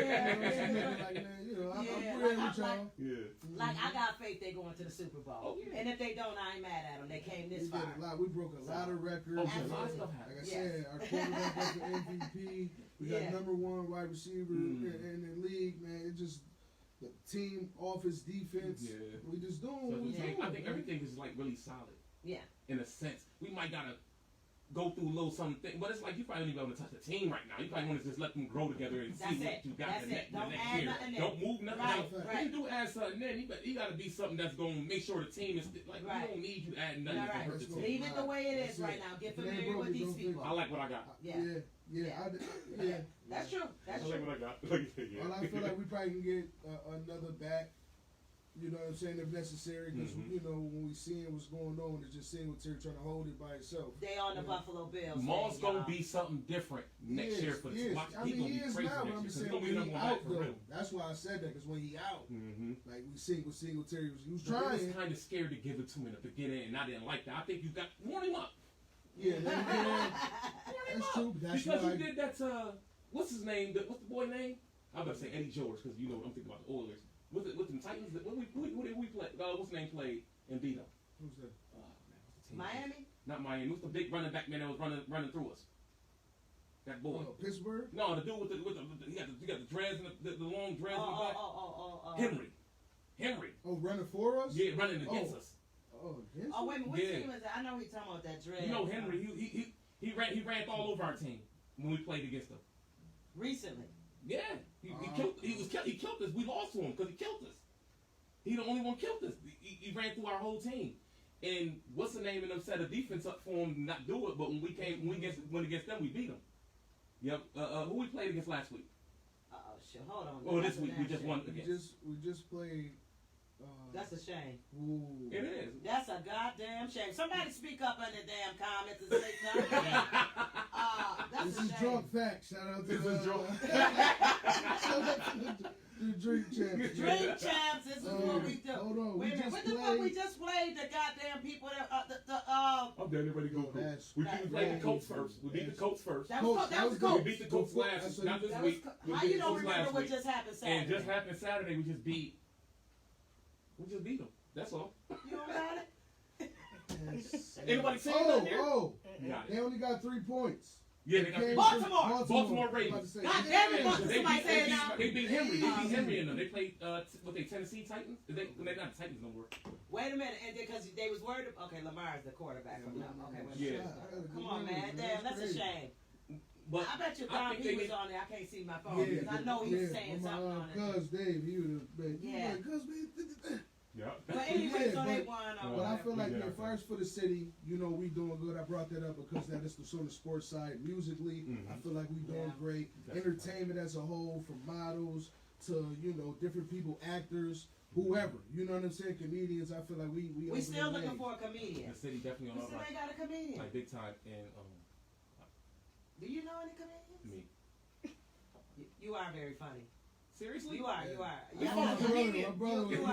Speaker 2: Like, I got faith they going to the Super Bowl.
Speaker 3: Oh, yeah.
Speaker 2: And if they don't, I ain't mad at them. They came this far.
Speaker 1: We broke a lot of records.
Speaker 3: A lot of stuff happened.
Speaker 1: Like I said, our quarterback was the MVP. We got #1 wide receiver in the league, man. It just the team, offense, defense.
Speaker 3: Yeah.
Speaker 1: We just doing
Speaker 3: So
Speaker 1: what we doing.
Speaker 3: I think everything is like really solid.
Speaker 2: Yeah.
Speaker 3: In a sense, we might gotta go through a little something, but it's like you probably don't even be able to touch the team right now. You probably want to just let them grow together and see what you got the next year. Don't move nothing else. If you do add something in, you got to be something that's going to make sure the team is like. We don't need you to add nothing to hurt the team.
Speaker 2: Leave it the way it is right now. Get familiar with these people.
Speaker 3: I like what I got.
Speaker 1: Yeah.
Speaker 2: That's true. That's true.
Speaker 3: I like what I got.
Speaker 1: Well, I feel like we probably can get another back. You know what I'm saying, if necessary, because you know when we seeing what's going on, it's just Singletary trying to hold it by itself.
Speaker 2: They on the Buffalo Bills.
Speaker 3: Maul's gonna be something different next year for the watch.
Speaker 1: I mean, he is now, but I'm just saying when he out though. That's why I said that, because when he out, like we see with Singletary, he was trying.
Speaker 3: I was kind of scared to give it to him in the beginning, and I didn't like that. I think you got warm him up.
Speaker 1: Yeah, that's true. That's
Speaker 3: because you did that to what's his name? What's the boy name? I'm about to say Eddie George, because you know I'm thinking about the Oilers. With the Titans, who did we play? What's the name played and beat them?
Speaker 1: Who's that?
Speaker 2: Miami?
Speaker 3: Not Miami. What's the big running back man that was running through us? That boy.
Speaker 1: Pittsburgh?
Speaker 3: No, the dude with the you got the dreads and the long dreads in the back. Henry.
Speaker 1: Oh, running for us?
Speaker 3: Yeah, running against us.
Speaker 1: Oh, against us?
Speaker 2: Oh, wait a minute. What team is that? I know he's talking about that dread.
Speaker 3: You know Henry. He ran all over our team when we played against them.
Speaker 2: Recently.
Speaker 3: Yeah, he killed us. We lost to him because he killed us. He the only one killed us. He ran through our whole team. And what's the name of them set a defense up for him to not do it, but when we went against them, we beat them. Yep. Who we played against last week?
Speaker 2: Oh shit! Hold on.
Speaker 3: Oh, this week we just won against.
Speaker 1: We just played.
Speaker 2: That's a shame.
Speaker 1: Ooh.
Speaker 3: It is.
Speaker 2: That's a goddamn shame. Somebody speak up in the damn comments and say something. That's
Speaker 1: this
Speaker 2: a
Speaker 1: is
Speaker 2: shame.
Speaker 1: drunk facts. Shout out to the drink champs.
Speaker 2: Drink champs. This is what we do.
Speaker 1: Hold on.
Speaker 2: Wait a minute. What the fuck we just played? The goddamn people that
Speaker 3: I'm done. Everybody go. We played the Colts first. We beat the Colts first.
Speaker 2: That was Colts.
Speaker 3: We beat the Colts last. Not this week.
Speaker 2: How you don't remember what just happened Saturday?
Speaker 3: And just happened Saturday. We just beat them. That's all.
Speaker 2: You don't got it?
Speaker 3: Anybody seen that there?
Speaker 1: They only got 3 points.
Speaker 3: Yeah, they got Baltimore Ravens.
Speaker 2: God damn it, somebody say it now.
Speaker 3: They beat Henry. They beat Henry in them. They played Tennessee Titans. They're not Titans no more.
Speaker 2: Wait a minute, and because they was worried. Okay, Lamar's the quarterback from them. Okay, wait a minute. Come on, man. Damn, that's a shame.
Speaker 3: But
Speaker 2: I bet you Don P was on there. I can't see my phone because I know he was saying something on it.
Speaker 1: Cuz Dave, he would have been.
Speaker 2: Yeah.
Speaker 3: Yeah.
Speaker 2: But anyway, so they won.
Speaker 1: But I feel like first for the city, you know, we doing good. I brought that up because that is on the sports side. Musically, I feel like we doing great. Entertainment as a whole, from models to, you know, different people, actors, whoever. You know what I'm saying? Comedians. I feel like we
Speaker 2: still looking for a comedian.
Speaker 3: The city definitely on our
Speaker 2: right. They got a comedian.
Speaker 3: Like big time. And
Speaker 2: do you know any comedians?
Speaker 3: Me.
Speaker 2: You are very funny.
Speaker 3: Seriously?
Speaker 2: You are.
Speaker 1: My brother
Speaker 2: you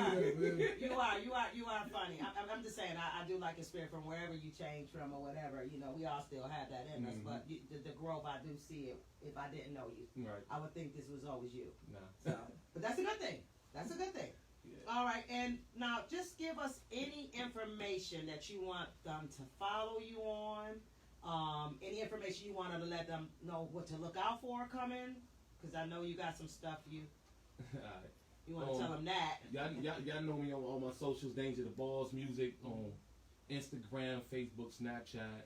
Speaker 2: are funny. I'm just saying, I do like your spirit from wherever you change from or whatever. You know, we all still have that in us, but the growth, I do see it. If I didn't know you,
Speaker 3: right, I
Speaker 2: would think this was always you.
Speaker 3: Nah.
Speaker 2: So, but that's a good thing. That's a good thing. Yeah. All right, and now just give us any information that you want them to follow you on. Any information you want to let them know what to look out for coming. Because I know you got some stuff you want to tell them that.
Speaker 3: Y'all know me on all my socials, DaBoss Music, on Instagram, Facebook, Snapchat,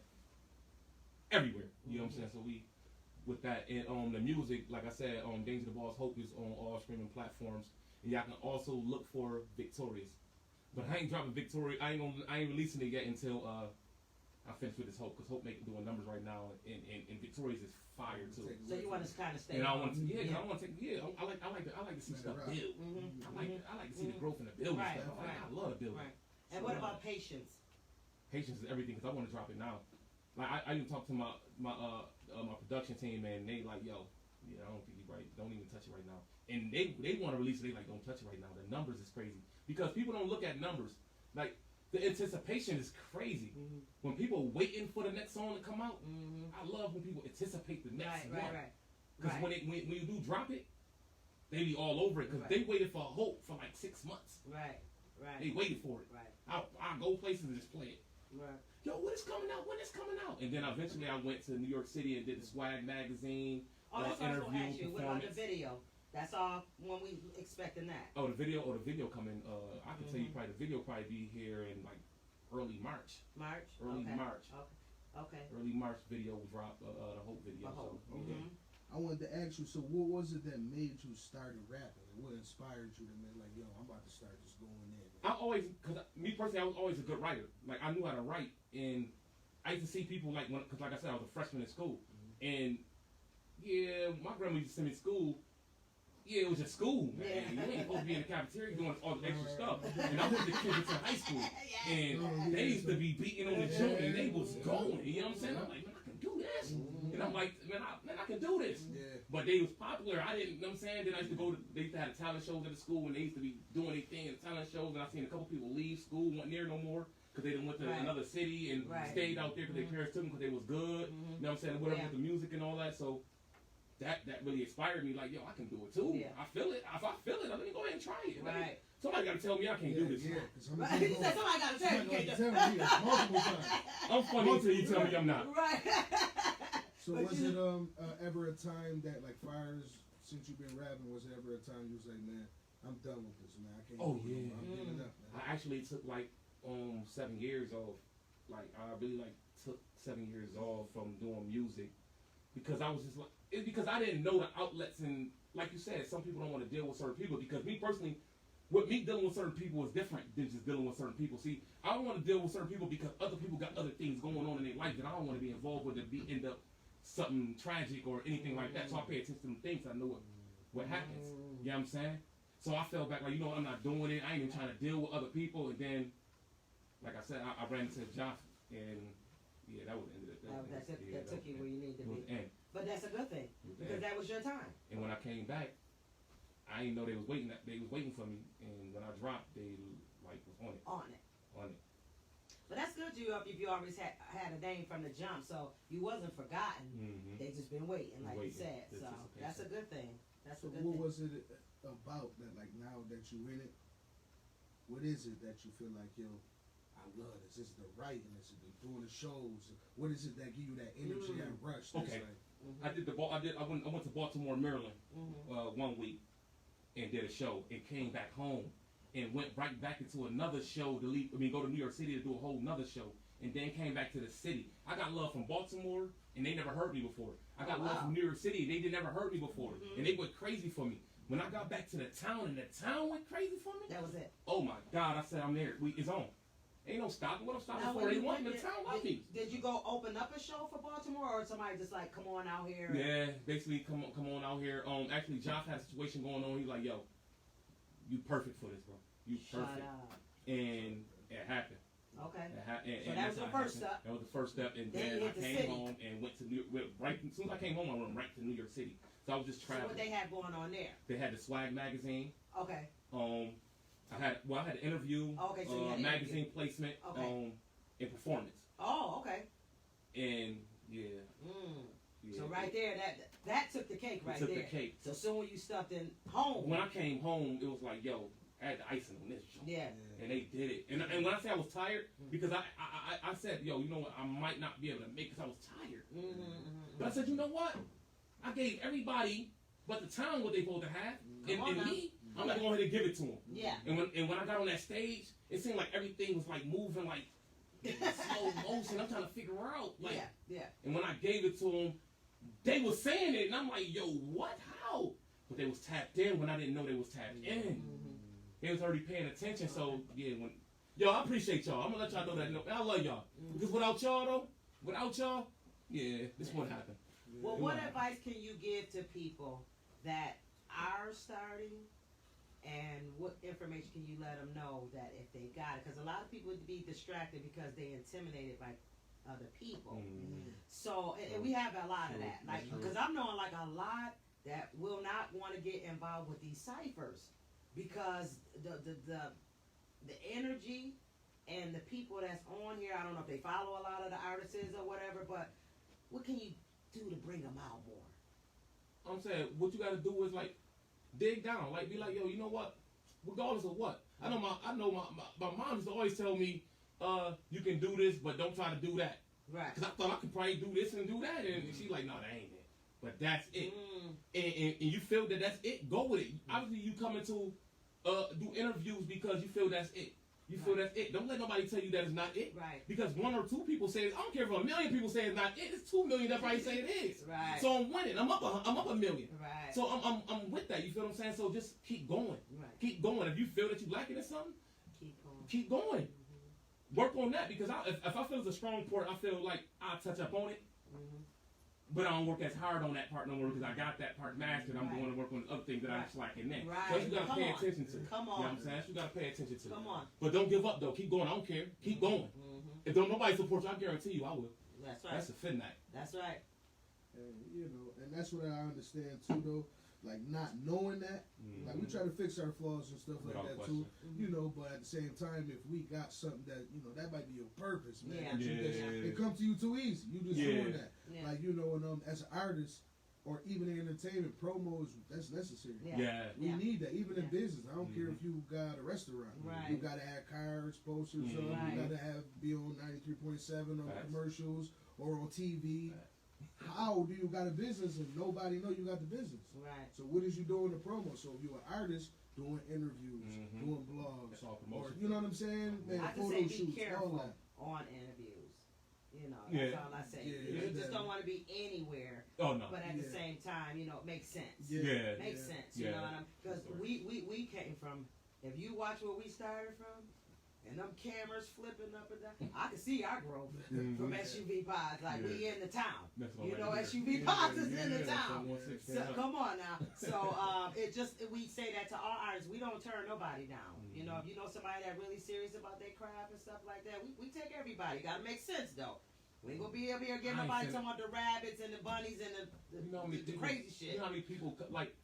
Speaker 3: everywhere. You know what I'm saying? So we, with that, and the music, like I said, DaBoss Hope is on all streaming platforms. And y'all can also look for Victorious. But I ain't dropping Victorious. I ain't releasing it yet until I finish with this Hope, because Hope doing numbers right now, and Victorious is fire too.
Speaker 2: So you want to kind of stay.
Speaker 3: And I want to, I want to take, I like to see stuff build. I like to see the growth in the building stuff. I love the building.
Speaker 2: Right. And what about patience?
Speaker 3: Patience is everything, because I want to drop it now. Like I even talked to my production team, and they like, yo, I don't think you're right. Don't even touch it right now. And they want to release it. They like, don't touch it right now. The numbers is crazy, because people don't look at numbers. Like, the anticipation is crazy. When people waiting for the next song to come out, I love when people anticipate the next one. Because when you do drop it, they be all over it, because they waited for Hope for like 6 months.
Speaker 2: Right.
Speaker 3: They waited for it. I'll go places and just play it. Yo, when it's coming out? When it's coming out? And then eventually I went to New York City and did the Swag magazine
Speaker 2: that's
Speaker 3: interview.
Speaker 2: What I was gonna ask you. What about the video? That's all when we expecting that.
Speaker 3: The video coming. I can tell you probably the video probably be here in like early March. Early
Speaker 2: Okay.
Speaker 3: March.
Speaker 2: Okay.
Speaker 3: Early March video drop, the Hope video.
Speaker 2: Hope.
Speaker 3: So, yeah.
Speaker 1: I wanted to ask you, so what was it that made you start rapping? And what inspired you to make, like, yo, I'm about to start just going in, man?
Speaker 3: I always, me personally, I was always a good writer. Like, I knew how to write, and I used to see people, like, because like I said, I was a freshman in school, and yeah, my grandma used to send me to school. Yeah, it was just school, man.
Speaker 2: Yeah.
Speaker 3: You ain't supposed to be in the cafeteria doing all the extra stuff. And I went to kids in high school, and they used to be beating on the joint, and they was going. You know what I'm saying? I'm like, man, I can do this. And I'm like, man, I can do this.
Speaker 1: Yeah.
Speaker 3: But they was popular. I didn't, you know what I'm saying? Then I used to go to, they used to have the talent shows at the school, and they used to be doing their thing at the talent shows, and I seen a couple people leave school, wasn't there no more, because they done went to another city and stayed out there because their parents took them because they was good. You know what I'm saying? Whatever with the music and all that. So that really inspired me. Like, yo, I can do it too.
Speaker 2: Yeah.
Speaker 3: I feel it. If I feel it, let me go ahead and try it.
Speaker 2: Right.
Speaker 3: Somebody got to tell me I can't do this.
Speaker 1: Yeah,
Speaker 2: Right. He said somebody got to tell you can't do
Speaker 1: me multiple times.
Speaker 3: I'm funny until you tell me I'm not.
Speaker 2: Right.
Speaker 1: So was it ever a time that, like, since you've been rapping, was there ever a time you was like, man, I'm done with this, man. I can't
Speaker 3: Oh,
Speaker 1: do it.
Speaker 3: yeah.
Speaker 1: I'm giving up, man.
Speaker 3: I actually took like 7 years off. Like, I really took 7 years off from doing music because I was just like, it's because I didn't know the outlets, and like you said, some people don't want to deal with certain people. Because me personally, with me dealing with certain people is different than just dealing with certain people. See, I don't want to deal with certain people because other people got other things going on in their life that I don't want to be involved with, and end up something tragic or anything like that. So I pay attention to them things. I know what happens. You know what I'm saying? So I fell back, like, you know what, I'm not doing it. I ain't even trying to deal with other people. And then, like I said, I ran into Johnson, and yeah, that was the end of it.
Speaker 2: That took you where you need to be.
Speaker 3: End.
Speaker 2: But that's a good thing because that was your time.
Speaker 3: And when I came back, I didn't know they was waiting. They was waiting for me, and when I dropped, they like was on it.
Speaker 2: But that's good. If you always had a name from the jump, so you wasn't forgotten.
Speaker 3: Mm-hmm.
Speaker 2: They just been waiting, like you said. So that's a good thing. That's a good thing.
Speaker 1: What was it about that, like, now that you in it? What is it that you feel like, yo, I love this? Is it the writing? Is it doing the shows? What is it that give you that energy, that rush?
Speaker 3: Okay. I went to Baltimore, Maryland, 1 week, and did a show, and came back home, and went right back into another show to go to New York City to do a whole nother show, and then came back to the city. I got love from Baltimore, and they never heard me before. I got love from New York City, and they never heard me before, and they went crazy for me. When I got back to the town, and the town went crazy for me,
Speaker 2: that was it.
Speaker 3: Oh my God! I said, I'm there. It's on. Ain't no stopping. What I'm stopping for? They want me to town love me.
Speaker 2: Did you go open up a show for Baltimore, or somebody just like, come on out here?
Speaker 3: Yeah, basically, come on out here. Actually, Josh had a situation going on. He's like, yo, you perfect for this, bro. You perfect. And it happened.
Speaker 2: Okay.
Speaker 3: So
Speaker 2: that was the first step.
Speaker 3: That was the first step, and then I came home and went to right as soon as I came home, I went right to New York City. So I was just traveling.
Speaker 2: So what they had going on there?
Speaker 3: They had the Swag magazine.
Speaker 2: Okay.
Speaker 3: I had an interview,
Speaker 2: okay, so you had
Speaker 3: magazine placement, and performance.
Speaker 2: Oh, okay.
Speaker 3: And yeah.
Speaker 2: So right there, that took the cake right there.
Speaker 3: Took the cake.
Speaker 2: So soon when you stepped in home.
Speaker 3: When I came home, it was like, yo, I had the icing on this joint.
Speaker 2: Yeah.
Speaker 3: And they did it. And when I say I was tired, because I said, yo, you know what, I might not be able to make it because I was tired. But I said, you know what? I gave everybody but the town what they supposed to have. And me, I'm not going to give it to them.
Speaker 2: Yeah.
Speaker 3: And when I got on that stage, it seemed like everything was like moving like slow motion. I'm trying to figure out. Like,
Speaker 2: yeah.
Speaker 3: And when I gave it to them, they was saying it. And I'm like, yo, what? How? But they was tapped in when I didn't know they was tapped in. They was already paying attention. So, yeah, I appreciate y'all. I'm going to let y'all know that. I love y'all. Because without y'all, yeah, this wouldn't happen.
Speaker 2: Well, what advice can you give to people that are starting, and what information can you let them know that if they got it? Because a lot of people would be distracted because they're intimidated by other people. So, and we have a lot of that. Like, because I'm knowing like a lot that will not want to get involved with these ciphers because the energy and the people that's on here, I don't know if they follow a lot of the artists or whatever, but what can you do to bring them out more?
Speaker 3: I'm saying what you got to do is like dig down, like be like, yo, you know what? Regardless of what, I know my mom used to always tell me, you can do this, but don't try to do that.
Speaker 2: Right.
Speaker 3: Because I thought I could probably do this and do that, and she's like, no, that ain't it. But that's it. And you feel that that's it. Go with it. Obviously, you come into do interviews because you feel that's it. You feel that's it. Don't let nobody tell you that it's not it.
Speaker 2: Right.
Speaker 3: Because 1 or 2 people say it. I don't care if 1,000,000 people say it's not it. It's 2 million that probably say it is.
Speaker 2: Right.
Speaker 3: So I'm winning. I'm up 1,000,000.
Speaker 2: Right.
Speaker 3: So I'm with that. You feel what I'm saying? So just keep going.
Speaker 2: Right.
Speaker 3: Keep going. If you feel that you lacking in something,
Speaker 2: Keep going.
Speaker 3: keep going. Work on that because if I feel it's a strong part, I feel like I'll touch up on it. But I don't work as hard on that part no more because I got that part mastered. I'm going to work on the other things that I'm slacking in.
Speaker 2: Right.
Speaker 3: So you got to pay attention to.
Speaker 2: Come on.
Speaker 3: You know what I'm saying? You got to pay attention to.
Speaker 2: Come on.
Speaker 3: But don't give up though. Keep going. I don't care. Keep going. If don't nobody support you, I guarantee you I will.
Speaker 2: That's right.
Speaker 3: That's a fin night.
Speaker 2: That's right.
Speaker 1: And, you know, and that's what I understand too, though. Like not knowing that, like we try to fix our flaws and stuff like that too, you know. But at the same time, if we got something that you know that might be your purpose, man.
Speaker 2: Yeah.
Speaker 1: It comes to you too easy. You just doing that,
Speaker 2: Yeah.
Speaker 1: like you know. And as an artist, or even in entertainment, promos that's necessary.
Speaker 2: Yeah.
Speaker 1: We need that, even in business. I don't care if you got a restaurant.
Speaker 2: Right.
Speaker 1: You got to have cards, posters, you got to be on 93.7 on commercials or on TV. How do you got a business and nobody know you got the business?
Speaker 2: Right.
Speaker 1: So what is you doing the promo? So if you're an artist doing interviews, doing blogs, or you know what I'm saying? Man,
Speaker 2: I can
Speaker 1: photo
Speaker 2: say be
Speaker 1: shoots, all
Speaker 2: careful
Speaker 1: that.
Speaker 2: on interviews. You know, that's all I say. You just don't want to be anywhere.
Speaker 3: Oh no.
Speaker 2: But at the same time, you know, it makes sense.
Speaker 3: Yeah.
Speaker 2: Makes sense. You know what I'm? Because we came from. If you watch where we started from. And them cameras flipping up and down. I can see our growth from SUV pods. Like we in the town. You know, SUV pods is in the town. So come on now. So we say that to all artists. We don't turn nobody down. You know, if you know somebody that really serious about their craft and stuff like that, we take everybody. Gotta make sense though. We ain't gonna be able to get nobody talking about the rabbits and the bunnies and the crazy shit.
Speaker 3: You know how many people like?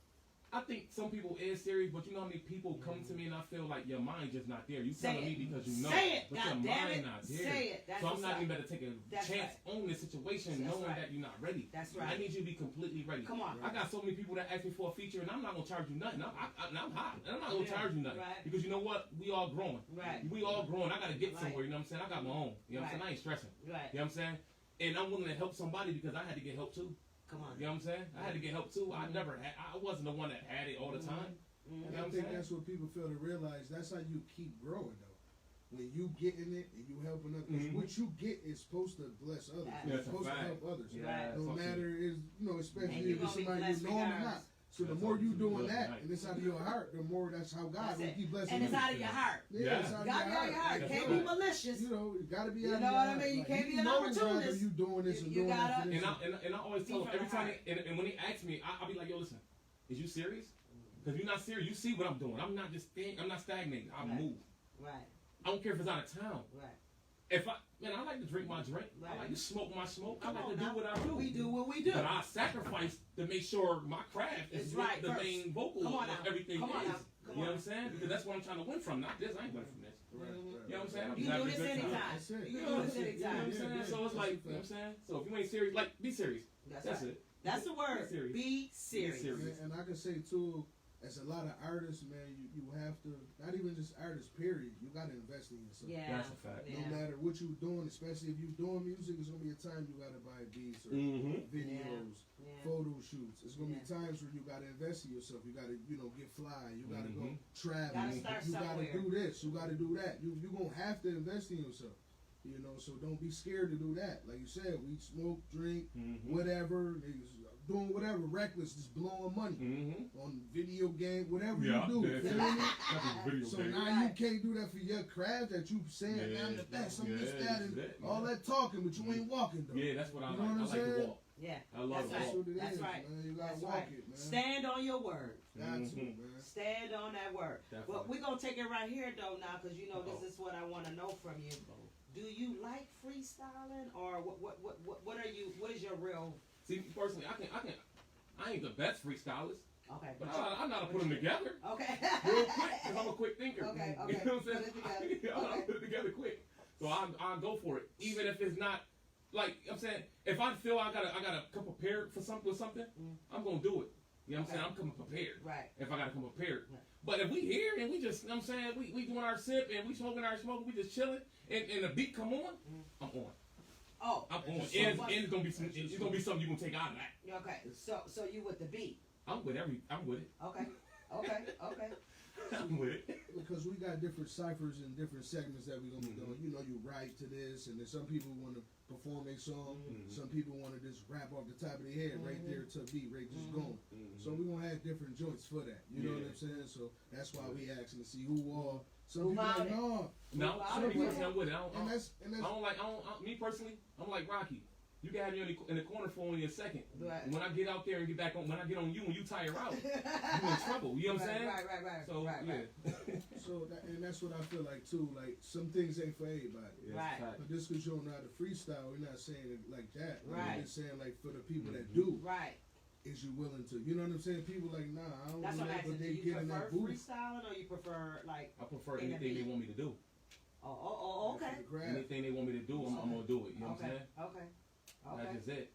Speaker 3: I think some people is serious, but you know how many people come to me and I feel like your mind just not there. You telling me because you know,
Speaker 2: say it,
Speaker 3: but
Speaker 2: God
Speaker 3: your
Speaker 2: damn
Speaker 3: mind
Speaker 2: it.
Speaker 3: not there.
Speaker 2: Say it. That's
Speaker 3: so I'm not
Speaker 2: right.
Speaker 3: even better take a chance on this situation, knowing that you're not ready.
Speaker 2: That's right.
Speaker 3: I need you to be completely ready.
Speaker 2: Come on.
Speaker 3: I got so many people that ask me for a feature, and I'm not gonna charge you nothing. I'm hot, and I'm not gonna charge you nothing because you know what? We all growing.
Speaker 2: Right.
Speaker 3: We all growing. I gotta get somewhere. You know what I'm saying? I got my own. You know what I'm saying? I ain't stressing.
Speaker 2: Right.
Speaker 3: You know what I'm saying? And I'm willing to help somebody because I had to get help too.
Speaker 2: Come on.
Speaker 3: You know what I'm saying? I had to get help too. I wasn't the one that had it all the time.
Speaker 1: And I think that's what people fail to realize. That's how you keep growing, though. When you getting it and you helping others, what you get is supposed to bless others. It's supposed to help others. No matter especially if it's somebody you know or not. So the more you doing that, and it's out of your heart, the more that's how God will keep blessing you.
Speaker 2: And it's out of your heart.
Speaker 1: Yeah, it's out of your heart.
Speaker 2: Can't be malicious.
Speaker 1: You know, it gotta be out of your heart.
Speaker 2: You know what I mean? You can't be an opportunist.
Speaker 1: You doing this and doing that.
Speaker 3: And I always tell them every time, and when they ask me, I'll be like, yo, listen, is you serious? Because if you're not serious, you see what I'm doing. I'm not just I'm not stagnating. I move.
Speaker 2: Right.
Speaker 3: I don't care if it's out of town.
Speaker 2: Right.
Speaker 3: If I like to drink my drink.
Speaker 2: Right.
Speaker 3: I like to smoke my smoke.
Speaker 2: Come
Speaker 3: I like to
Speaker 2: now.
Speaker 3: do what I do.
Speaker 2: We do what we do.
Speaker 3: But I sacrifice to make sure my craft is
Speaker 2: right
Speaker 3: the main vocal of everything is. You know what I'm saying? Because that's what I'm trying to win from. Not this. I ain't winning from this.
Speaker 1: Right.
Speaker 3: You know what I'm saying?
Speaker 2: You do this anytime. You do this anytime.
Speaker 3: You know what I'm saying? So it's like, you know what I'm saying? So if you ain't serious, like, be serious. That's it.
Speaker 2: That's the word. Be serious.
Speaker 1: And I can say too, as a lot of artists, man, you have to, not even just artists, period, you got to invest in yourself.
Speaker 2: Yeah.
Speaker 3: That's a fact.
Speaker 1: No matter what you're doing, especially if you're doing music, it's going to be a time you got to buy beats or videos, photo shoots. It's going to be times where you got to invest in yourself. You got to, get fly. You got to go travel. You got to do this. You got to do that. You're going to have to invest in yourself. So don't be scared to do that. Like you said, we smoke, drink, whatever, doing whatever, reckless, just blowing money on video game, whatever you do. So now you can't do that for your craft that you saying, I'm the best, I'm this, that, and all that talking, but you ain't walking though.
Speaker 3: Yeah, that's what I like.
Speaker 1: You know what I'm
Speaker 3: I like
Speaker 1: saying?
Speaker 3: to walk.
Speaker 2: Yeah,
Speaker 3: I love
Speaker 2: that's
Speaker 3: to
Speaker 2: right.
Speaker 3: walk.
Speaker 2: That's right.
Speaker 1: Man. You gotta walk it, man.
Speaker 2: Stand on your word.
Speaker 1: Got to, man.
Speaker 2: Stand on that word.
Speaker 3: Definitely.
Speaker 2: Well, we're gonna take it right here though now, because this is what I want to know from you. Do you like freestyling, or what are you? What is your real?
Speaker 3: See, personally, I ain't the best freestylist.
Speaker 2: Okay.
Speaker 3: But I know how to put them together.
Speaker 2: Okay.
Speaker 3: Real quick, because I'm a quick thinker.
Speaker 2: Okay.
Speaker 3: You know what I'm saying?
Speaker 2: Put it together.
Speaker 3: I'll put it together quick. So I'll go for it, even if it's not. Like I'm saying, if I feel I gotta come prepared for something, I'm gonna do it. You know what I'm saying? I'm coming prepared.
Speaker 2: Right.
Speaker 3: If I gotta come prepared. Right. But if we here and we just, you know what I'm saying, we doing our sip and we smoking our smoke, we just chilling, and the beat come on, I'm on.
Speaker 2: Oh.
Speaker 3: I'm on. And it's gonna be something you gonna take out of that.
Speaker 2: Okay. So you with the beat?
Speaker 3: I'm with it.
Speaker 2: Okay.
Speaker 3: I'm with it.
Speaker 1: Because we got different ciphers and different segments that we're gonna be doing. You know, you write to this, and then some people want to perform a song. Some people want to just rap off the top of their head right there to beat, right just going. So we gonna have different joints for that. You know what I'm saying? So that's why we asking to see who all. Some people like, no.
Speaker 3: No, I'm with it. Me personally, I'm like Rocky. You can have me in the corner for only a second.
Speaker 2: Right.
Speaker 3: When I get out there and get back on, when I get on you and you tire out, you in trouble. You know what I'm saying?
Speaker 2: Right.
Speaker 3: So yeah.
Speaker 1: So and that's what I feel like too. Like some things ain't for everybody.
Speaker 3: Yeah,
Speaker 2: Right.
Speaker 3: fact.
Speaker 1: But just because you don't know how to freestyle, we're not saying it like that.
Speaker 2: Right.
Speaker 1: We're just saying like for the people that do,
Speaker 2: Right.
Speaker 1: is you willing to? You know what I'm saying? People like, nah, I don't
Speaker 2: That's
Speaker 1: do
Speaker 2: what I'm
Speaker 1: that, but
Speaker 2: asking. Do
Speaker 1: they
Speaker 2: you
Speaker 1: get in that
Speaker 2: prefer
Speaker 1: booth.
Speaker 2: freestyling or you prefer like?
Speaker 3: I prefer
Speaker 2: In the
Speaker 3: anything they
Speaker 2: beat.
Speaker 3: want me to do.
Speaker 2: Oh, okay.
Speaker 3: Anything they want me to do, I'm gonna do it. You know what I'm saying?
Speaker 2: Okay.
Speaker 3: That's just it.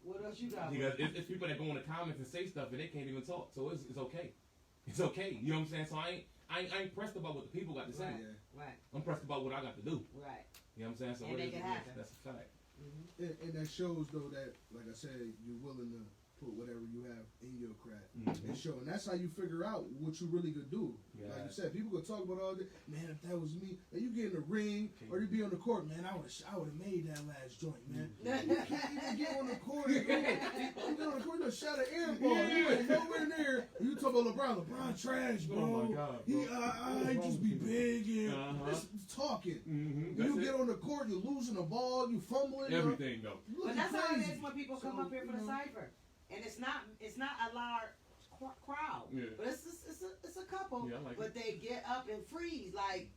Speaker 2: What else you got?
Speaker 3: Because it's people that go in the comments and say stuff and they can't even talk, so it's okay. It's okay. You know what I'm saying? So I ain't pressed about what the people got to say.
Speaker 2: Right. Right.
Speaker 3: I'm pressed about what I got to do.
Speaker 2: Right.
Speaker 3: You know what I'm saying? So
Speaker 2: And
Speaker 3: it
Speaker 2: make
Speaker 3: is
Speaker 2: it
Speaker 3: what it is.
Speaker 2: happen.
Speaker 3: That's a fact.
Speaker 1: And that shows though that, like I said, you're willing to put whatever you have in your craft and show. And that's how you figure out what you really could do.
Speaker 3: Yeah.
Speaker 1: Like you said, people could talk about all this. Man, if that was me, and you get in the ring or you be on the court, man, I would have made that last joint, man. You can't even get on the court. You get on the court, you shot an air ball. You ain't nowhere near. You talk about LeBron trash, bro.
Speaker 3: Oh my God, bro.
Speaker 1: He just be big and just talking. You get on the court, you're losing the ball, you fumbling.
Speaker 3: Everything though.
Speaker 2: But that's how it is when people come up here for the cipher, and it's not a large crowd, but it's a couple,
Speaker 3: like
Speaker 2: but they get up and freeze like.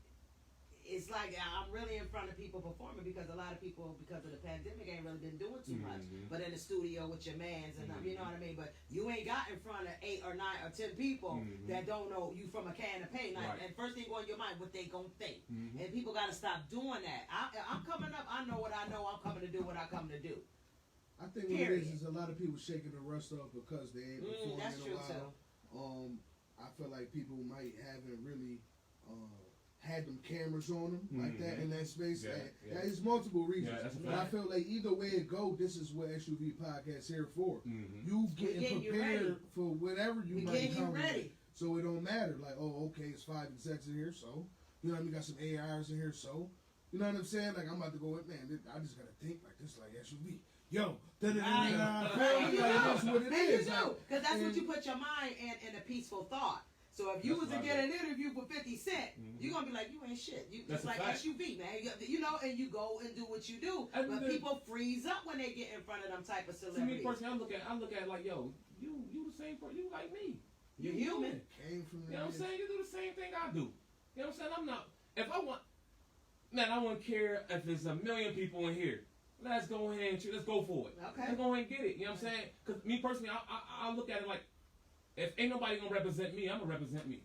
Speaker 2: It's like I'm really in front of people performing because a lot of people, because of the pandemic, ain't really been doing too much. But in the studio with your mans and you know what I mean. But you ain't got in front of 8 or 9 or 10 people that don't know you from a can of paint. Like, and first thing on your mind, what they gonna think. And people gotta stop doing that. I'm coming up. I know what I know. I'm coming to do what I come to do.
Speaker 1: I think what it is a lot of people shaking the rust off because they ain't performing
Speaker 2: that's
Speaker 1: in a
Speaker 2: true
Speaker 1: while. I feel like people might haven't really had them cameras on them like that in that space. There's multiple reasons. But I feel like either way it go, this is what SUV Podcast here for. You getting prepared for whatever you might come with. So it don't matter. Like, oh, okay, it's 5 execs in here, so you know what I mean. Got some ARs in here, so you know what I'm saying. Like I'm about to go in, man. I just gotta think like this, like SUV. Yo, that's what it is.
Speaker 2: You do, because that's what you put your mind in a peaceful thought. So if you was to get an interview for 50 Cent, you're going to be like, you ain't shit. You just like SUV, man. You know, and you go and do what you do. But people freeze up when they get in front of them type of celebrities.
Speaker 3: To me personally, I look at it like, yo, you the same person. You like me.
Speaker 2: You're human.
Speaker 1: Came from
Speaker 3: you know what I'm saying? You do the same thing I do. You know what I'm saying? I'm not, if I want, man, I wouldn't care if there's a million people in here. Let's go ahead and let's go for it.
Speaker 2: Okay.
Speaker 3: Let's go ahead and get it. You know what I'm saying? Because me personally, I look at it like, if ain't nobody gonna represent me, I'm gonna represent me,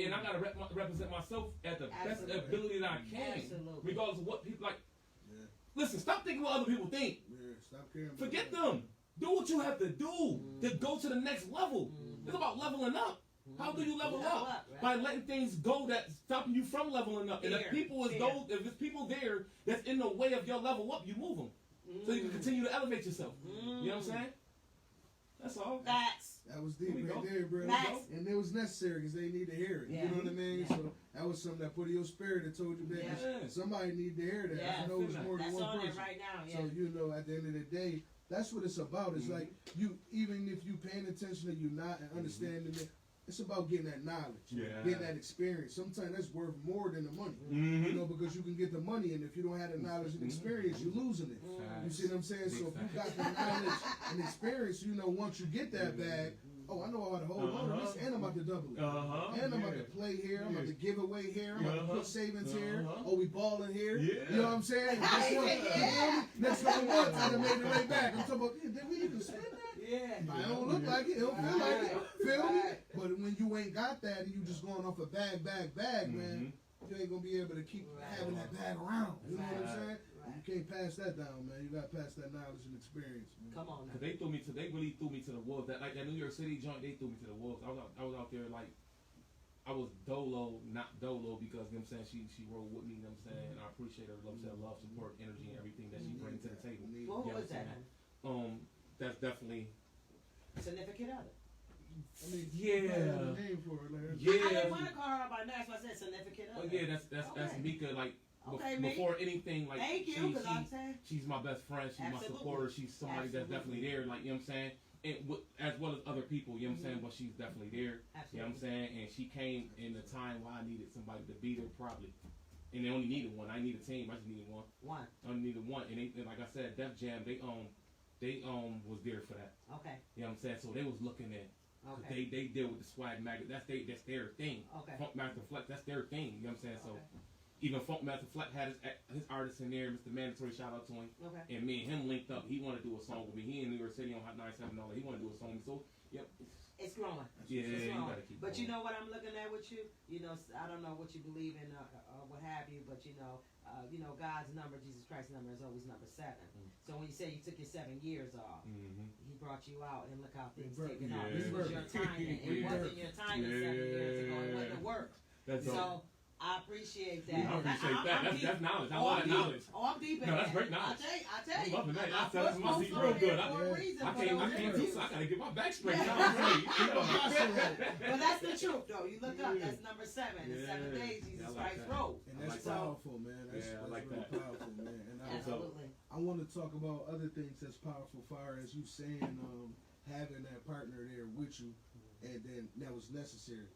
Speaker 3: and I gotta represent myself at the best ability that I can, regardless of what people like. Yeah. Listen, stop thinking what other people think.
Speaker 1: Yeah, stop caring.
Speaker 3: Forget them. Do what you have to do to go to the next level. It's about leveling up. How do you level up? Right? By letting things go that's stopping you from leveling up. And if it's people there that's in the way of your level up, you move them so you can continue to elevate yourself. You know what I'm saying? That's all.
Speaker 1: That was deep right there, bro. And it was necessary because they need to hear it. You know what I mean? So that was something that put in your spirit that told you that somebody need to hear that. I know it's more than one person.
Speaker 2: Right now,
Speaker 1: so you know, at the end of the day, that's what it's about. It's like you, even if you paying attention or you not and understanding it, it's about getting that knowledge, getting that experience. Sometimes that's worth more than the money, you know, because you can get the money, and if you don't have the knowledge and experience, you're losing it. You see what I'm saying? So if you got the knowledge and experience, you know, once you get that bag, oh, I know how to hold on to this, and I'm about to double it. And I'm about to play here, I'm about to give away here, I'm about to put savings here, oh, we balling here. You know what I'm saying? Next one, I done made it right back. I'm talking about, did we even spend that? I don't look like it, it don't feel like it. Feel me? But when you ain't got that and you just going off a bag, man, you ain't gonna be able to keep having that bag around. You know what I'm saying? You can't pass that down, man. You gotta pass that knowledge and experience, man.
Speaker 2: Come on now.
Speaker 3: Cause they really threw me to the wolves. That New York City joint, they threw me to the wolves. I was out there like, I was not dolo because, you know what I'm saying, she rolled with me, you know what I'm saying, and I appreciate her, love, support, energy, and everything that she brings to the table.
Speaker 2: Well, who was that?
Speaker 3: That's definitely
Speaker 2: significant other.
Speaker 1: I mean,
Speaker 3: Yeah.
Speaker 1: you might have a name for her. Like,
Speaker 3: Yeah.
Speaker 2: I didn't want to call her by name, so I said significant
Speaker 3: Oh
Speaker 2: other.
Speaker 3: yeah, that's
Speaker 2: Okay.
Speaker 3: Mika. Like
Speaker 2: Okay, Mika.
Speaker 3: before anything, like
Speaker 2: Thank you, because I'm saying.
Speaker 3: she's my best friend. She's my
Speaker 2: Absolutely.
Speaker 3: supporter. She's somebody that's definitely there. Like, you know what I'm saying? And as well as other people, you know what I'm saying? But she's definitely there.
Speaker 2: Absolutely.
Speaker 3: You know what I'm saying? And she came in the time where I needed somebody to be there probably. And they only needed one. I need a team. I just needed one.
Speaker 2: One.
Speaker 3: I only needed one. And like I said, Def Jam, they was there for that.
Speaker 2: Okay.
Speaker 3: You know what I'm saying? So they was looking at.
Speaker 2: Okay.
Speaker 3: They deal with the swag magazine. That's their thing.
Speaker 2: Okay.
Speaker 3: Funk Master Flex, that's their thing. You know what I'm saying? So
Speaker 2: Okay.
Speaker 3: even Funk Master Flex had his artist in there, Mr. Mandatory, shout out to him.
Speaker 2: Okay.
Speaker 3: And me and him linked up. He wanted to do a song with me. He in New York City on Hot 97 and all that. He wanted to do a song with me. So yep.
Speaker 2: It's growing.
Speaker 3: Yeah,
Speaker 2: It's
Speaker 3: you
Speaker 2: growing.
Speaker 3: gotta keep
Speaker 2: But
Speaker 3: going.
Speaker 2: you know what I'm looking at with you? You know, I don't know what you believe in or what have you, but you know, God's number, Jesus Christ's number is always number 7. So when you say you took your 7 years off, He brought you out, and look how things taken off. This was your timing. It wasn't your timing 7 years ago. It wasn't work.
Speaker 3: That's
Speaker 2: So
Speaker 3: all.
Speaker 2: I appreciate that.
Speaker 3: I appreciate that. That's knowledge. I
Speaker 2: Oh,
Speaker 3: like
Speaker 2: I'm
Speaker 3: knowledge.
Speaker 2: deep. Oh, I'm deep in
Speaker 3: No,
Speaker 2: that.
Speaker 3: that's great knowledge.
Speaker 2: I tell you.
Speaker 3: I'm loving that.
Speaker 2: I
Speaker 3: That's my
Speaker 2: put
Speaker 3: seat
Speaker 2: folks
Speaker 3: real
Speaker 2: on
Speaker 3: good.
Speaker 2: there for a reason,
Speaker 3: I
Speaker 2: for
Speaker 3: can't
Speaker 2: those
Speaker 3: do
Speaker 2: interviews.
Speaker 3: so. I gotta get my back straight.
Speaker 2: Yeah. But that's the truth, though. You look up,
Speaker 3: Yeah.
Speaker 2: that's number 7. In 7 days,
Speaker 3: Yeah,
Speaker 2: Jesus
Speaker 3: I like
Speaker 2: Christ
Speaker 3: that.
Speaker 2: rose.
Speaker 1: and that's
Speaker 2: So-
Speaker 1: powerful, man. That's,
Speaker 3: Yeah, I
Speaker 1: that's
Speaker 3: like
Speaker 1: really
Speaker 3: that.
Speaker 1: powerful, man. And
Speaker 2: Absolutely.
Speaker 1: I want to talk about other things that's powerful, far as you saying having that partner there with you, and then that was necessary.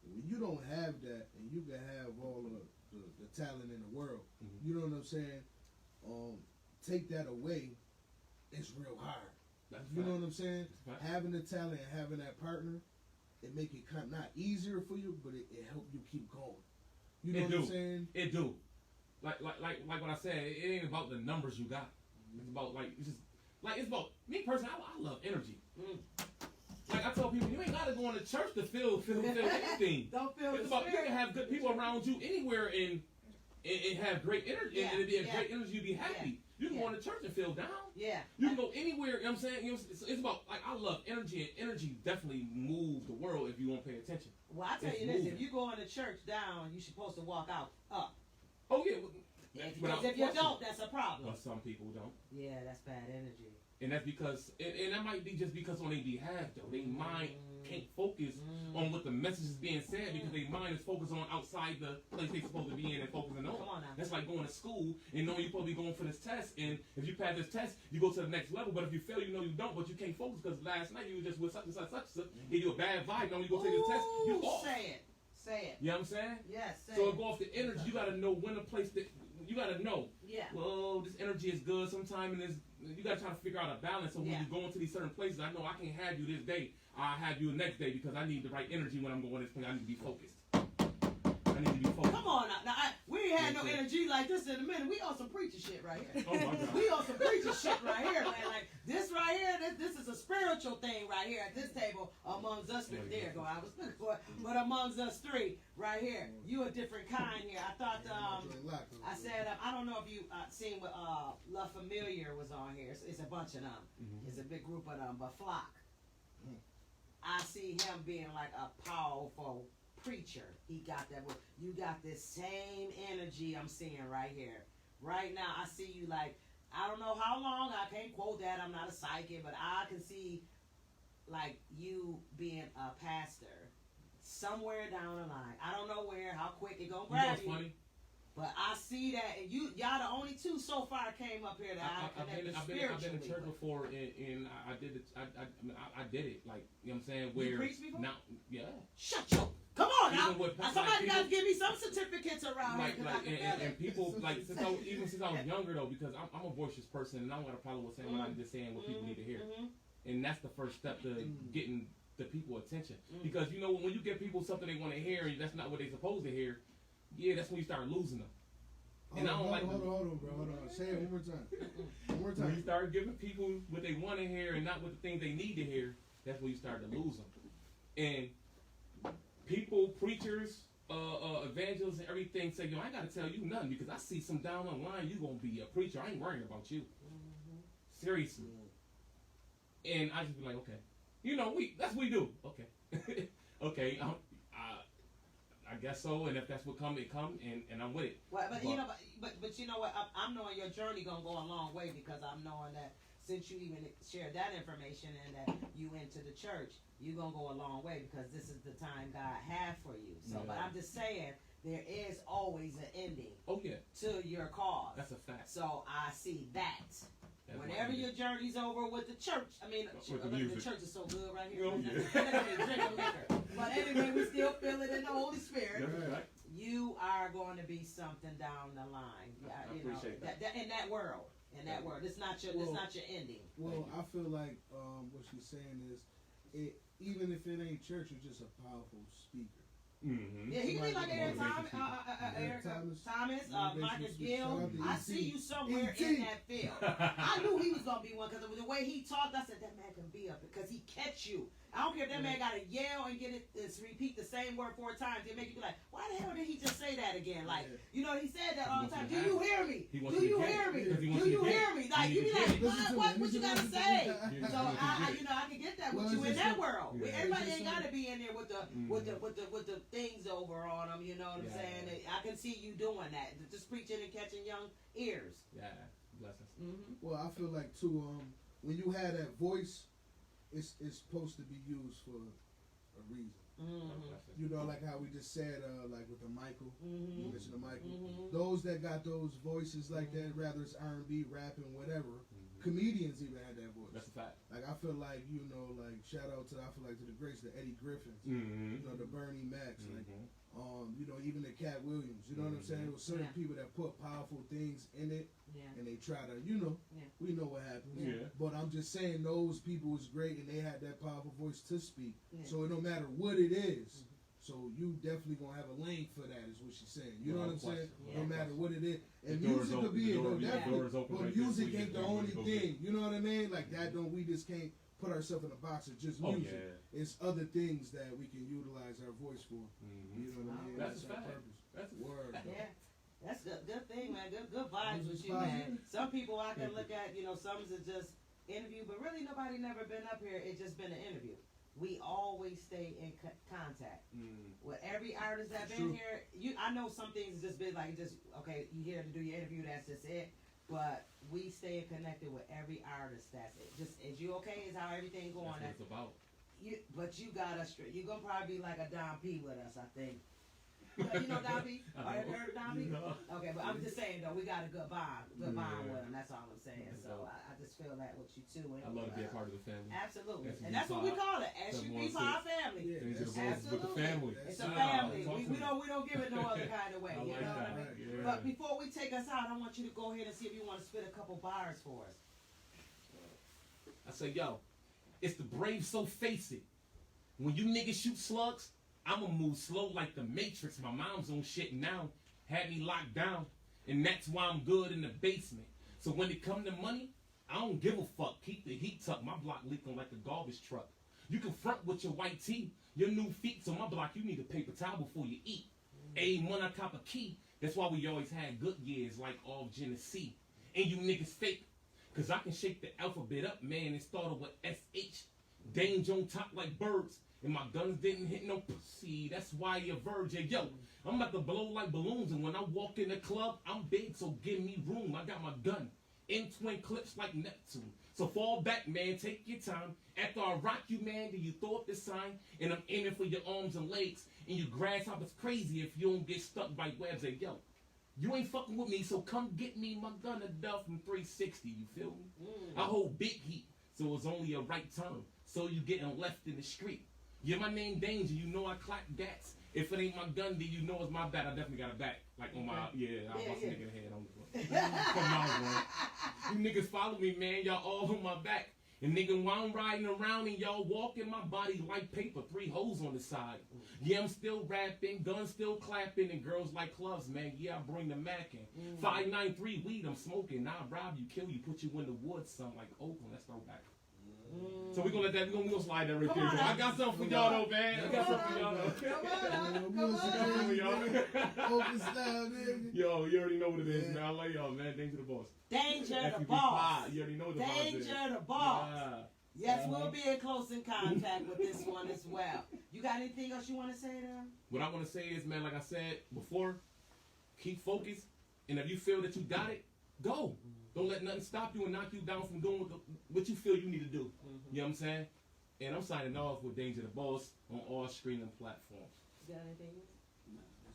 Speaker 1: When you don't have that, and you can have all the talent in the world, you know what I'm saying? Take that away, it's real hard.
Speaker 3: That's
Speaker 1: You know
Speaker 3: fact.
Speaker 1: what I'm saying?
Speaker 3: That's fact.
Speaker 1: Having the talent and having that partner, it make it kind of not easier for you, but it help you keep going. You know
Speaker 3: It
Speaker 1: what
Speaker 3: do.
Speaker 1: I'm saying?
Speaker 3: It do. Like what I said, it ain't about the numbers you got. It's about it's about me personally. I love energy. Like I tell people, you ain't gotta go into church to feel anything.
Speaker 2: Don't feel
Speaker 3: It's
Speaker 2: the
Speaker 3: about you
Speaker 2: spirit.
Speaker 3: can have good people around you anywhere and have great energy and it'd be a great energy. You be happy. You can go into church and feel down.
Speaker 2: Yeah.
Speaker 3: You can go anywhere. You know what I'm saying? You know, it's about I love energy, and energy definitely moves the world if you won't pay attention.
Speaker 2: Well, I tell
Speaker 3: It's
Speaker 2: you this:
Speaker 3: moving.
Speaker 2: if you go in the church down, you're supposed to walk out up.
Speaker 3: Oh yeah.
Speaker 2: Because if you don't, that's a problem.
Speaker 3: But some people don't.
Speaker 2: Yeah, that's bad energy.
Speaker 3: And that's because, and that might be just because on their behalf, though. Their mind can't focus on what the message is being said because their mind is focused on outside the place they're supposed to be in and focusing on.
Speaker 2: Come on now.
Speaker 3: That's like going to school and knowing you're supposed to be going for this test. And if you pass this test, you go to the next level. But if you fail, you know you don't. But you can't focus because last night you were just with such and such, such and such. Give you a bad vibe. Now when you go take the test, you off.
Speaker 2: Say it. Say it.
Speaker 3: You know what I'm saying?
Speaker 2: Yes, say
Speaker 3: So
Speaker 2: it.
Speaker 3: it go off the energy. You got to know when to place the. You got to know.
Speaker 2: Yeah.
Speaker 3: Well, this energy is good sometime, and you got to try to figure out a balance. So when
Speaker 2: Yeah.
Speaker 3: you go into these certain places, I know I can't have you this day. I'll have you the next day because I need the right energy when I'm going this thing. I need to be focused. I need to be focused.
Speaker 2: Come on now. We ain't had no
Speaker 3: Yes, sir.
Speaker 2: energy like this in a minute. We on some preacher shit right here.
Speaker 3: Oh, my God.
Speaker 2: We on some preacher shit right here, man. Like this right here, this is a spiritual thing right here at this table amongst us three. There you go. I was looking for it. But amongst us three right here. You a different kind here. I thought I said I don't know if you seen what La Familiar was on here. It's a bunch of them. It's a big group of them. But Flock, I see him being like a powerful preacher. He got that. You got this same energy I'm seeing right here. Right now, I see you like, I don't know how long, I can't quote that, I'm not a psychic, but I can see like you being a pastor somewhere down the line. I don't know where, how quick it gonna
Speaker 3: You know
Speaker 2: grab
Speaker 3: what's
Speaker 2: you.
Speaker 3: funny?
Speaker 2: But I see that, and y'all the only two so far came up here that I connected
Speaker 3: I've
Speaker 2: spiritually
Speaker 3: been in church
Speaker 2: with.
Speaker 3: before, and I did it. I did it. Like, you know what I'm saying? Where
Speaker 2: You preached before?
Speaker 3: now, yeah.
Speaker 2: Shut your. Come on now.
Speaker 3: Even with-
Speaker 2: Somebody
Speaker 3: like
Speaker 2: got to
Speaker 3: people-
Speaker 2: give me some certificates around
Speaker 3: Like,
Speaker 2: here. 'Cause I can feel
Speaker 3: and
Speaker 2: it.
Speaker 3: people, like, since I was younger, though, because I'm a voicious person, and I don't got a problem with saying what I'm just saying what people need to hear. And that's the first step to getting the people attention. Because, you know, when you give people something they want to hear, and that's not what they're supposed to hear, yeah, that's when you start losing them. And I don't like
Speaker 1: hold on, bro. Hold on. Say it one more time. One more
Speaker 3: when you
Speaker 1: time.
Speaker 3: start giving people what they want to hear and not what the things they need to hear, that's when you start to lose them. And people, preachers, evangelists, and everything say, yo, I ain't got to tell you nothing because I see some down the line, you going to be a preacher. I ain't worrying about you. Seriously. And I just be like, okay. You know, that's what we do. Okay. Okay. I guess so, and if that's what come, it come, and I'm with it.
Speaker 2: Well, but you know what? I'm knowing your journey gonna go a long way because I'm knowing that since you even shared that information and that you into the church, you're gonna go a long way because this is the time God had for you. So, but I'm just saying, there is always an ending.
Speaker 3: Oh yeah.
Speaker 2: To your cause.
Speaker 3: That's a fact.
Speaker 2: So I see that.
Speaker 3: That's
Speaker 2: whenever your journey's over with the church, the church is so good right here.
Speaker 3: Oh, yeah.
Speaker 2: Drinking liquor. But anyway, we still feel it in the Holy Spirit.
Speaker 3: Right.
Speaker 2: You are going to be something down the line.
Speaker 3: I appreciate that.
Speaker 2: In that world. In that world. It's not your ending.
Speaker 1: Well, I feel like what she's saying is, even if it ain't church, you're just a powerful speaker.
Speaker 3: Mm-hmm.
Speaker 2: Yeah, he can be like Eric Thomas, Marcus Gill. I see you somewhere in that field. I knew he was gonna be one because the way he talked, I said that man can be up because he catch you. I don't care if that man got to yell and repeat the same word 4 times. It make you be like, why the hell did he just say that again? Like, you know, he said that all the time. Do you hear me? Do you hear me? Do you hear me? Like, you be like, what you gotta say? So I can get that with you in that world. Everybody ain't gotta be in there with the things over on them. You know what I'm saying? I can see you doing that, just preaching and catching young ears.
Speaker 3: Yeah, blessings.
Speaker 1: Mm-hmm. Well, I feel like too. When you have that voice, it's supposed to be used for a reason.
Speaker 2: Mm-hmm.
Speaker 1: You know, like how we just said, like with the Michael, you mentioned the Michael.
Speaker 2: Mm-hmm.
Speaker 1: Those that got those voices like that, rather it's R&B, rapping, whatever. Comedians even had that voice.
Speaker 3: That's a fact.
Speaker 1: Like I feel like like shout out to the greats, the Eddie Griffins,
Speaker 3: you
Speaker 1: know, the Bernie Macs, like even the Cat Williams. You know what I'm saying? There was certain people that put powerful things in it, and they try to, we know what happens.
Speaker 3: Yeah.
Speaker 1: But I'm just saying those people was great, and they had that powerful voice to speak. So no matter what it is. So you definitely gonna have a lane for that, is what she's saying. You know what I'm saying? No matter what it is, and music could be it, definitely. But music ain't the only thing. You know what I mean? Like that, we just can't put ourselves in a box of just music. It's other things that we can utilize our voice for. You know what I mean?
Speaker 3: That's
Speaker 1: our
Speaker 3: fact.
Speaker 1: purpose.
Speaker 3: That's
Speaker 1: word.
Speaker 2: Yeah. That's good thing, man. Good vibes with you, man. Some people I can look at, some is just interview, but really nobody never been up here. It's just been an interview. We always stay in contact with every artist that's been here. I know some things just been like okay, you here to do your interview, that's just it. But we stay connected with every artist. That's it. Just is you okay? Is how everything going?
Speaker 3: That's what it's about.
Speaker 2: But you got us straight. You're gonna probably be like a Don P with us, I think. You know Don P? Have you heard of Don P? Okay, but I'm just saying though, we got a good bond with him. That's all I'm saying. So I just feel that with you too. And
Speaker 3: I love to be a part of the family.
Speaker 2: Absolutely, and that's what we call it. SUV Pod Family.
Speaker 3: Absolutely,
Speaker 2: it's a family. We don't give it no other kind of way. You know what I mean?
Speaker 3: Yeah.
Speaker 2: But before we take us out, I want you to go ahead and see if you want to spit a couple bars for us.
Speaker 3: I say, yo, it's the brave, so face it. When you niggas shoot slugs, I'ma move slow like the Matrix. My mom's on shit now, had me locked down, and that's why I'm good in the basement. So when it come to money, I don't give a fuck. Keep the heat tucked. My block leaking like a garbage truck. You can front with your white tee, your new feet. So my block, you need a paper towel before you eat. When I cop a key, that's why we always had good years like all Genesee. And you niggas fake, cause I can shake the alphabet up, man. It started with SH. Danger on top like birds. And my guns didn't hit no pussy. That's why you're virgin. Yo, I'm about to blow like balloons. And when I walk in the club, I'm big, so give me room. I got my gun in twin clips like Neptune. So fall back, man. Take your time. After I rock you, man, then you throw up the sign. And I'm aiming for your arms and legs. And your grasshoppers crazy if you don't get stuck by webs. And yo, you ain't fucking with me, so come get me. My gun a Duff from 360. You feel me? I hold big heat, so it's only a right turn. So you getting left in the street. Yeah, my name Danger, you know I clap gats. If it ain't my gun, then you know it's my bat. I definitely got a bat. Like on my, I bust a nigga in the head on the Come on, man. You niggas follow me, man. Y'all all on my back. And nigga, while I'm riding around and y'all walking, my body like paper, 3 holes on the side. Yeah, I'm still rapping, guns still clapping, and girls like clubs, man. Yeah, I bring the Mac in. 593 weed, I'm smoking. Now I rob you, kill you, put you in the woods, something like Oakland. Let's throw back. So we're gonna slide that right there. I got something for y'all though, man. I got something for y'all though. Yo, you already know what it is, man. I love y'all, man. Danger the boss.
Speaker 2: Danger the boss.
Speaker 3: You already know the
Speaker 2: Danger the boss. Yes, we'll be in close in contact with this one as well. You got anything else you want to say to them?
Speaker 3: What I want to say is, man, like I said before, keep focused. And if you feel that you got it, go. Don't let nothing stop you and knock you down from doing what you feel you need to do. You know what I'm saying? And I'm signing off with Danger the Boss on all streaming platforms.
Speaker 2: You got anything else?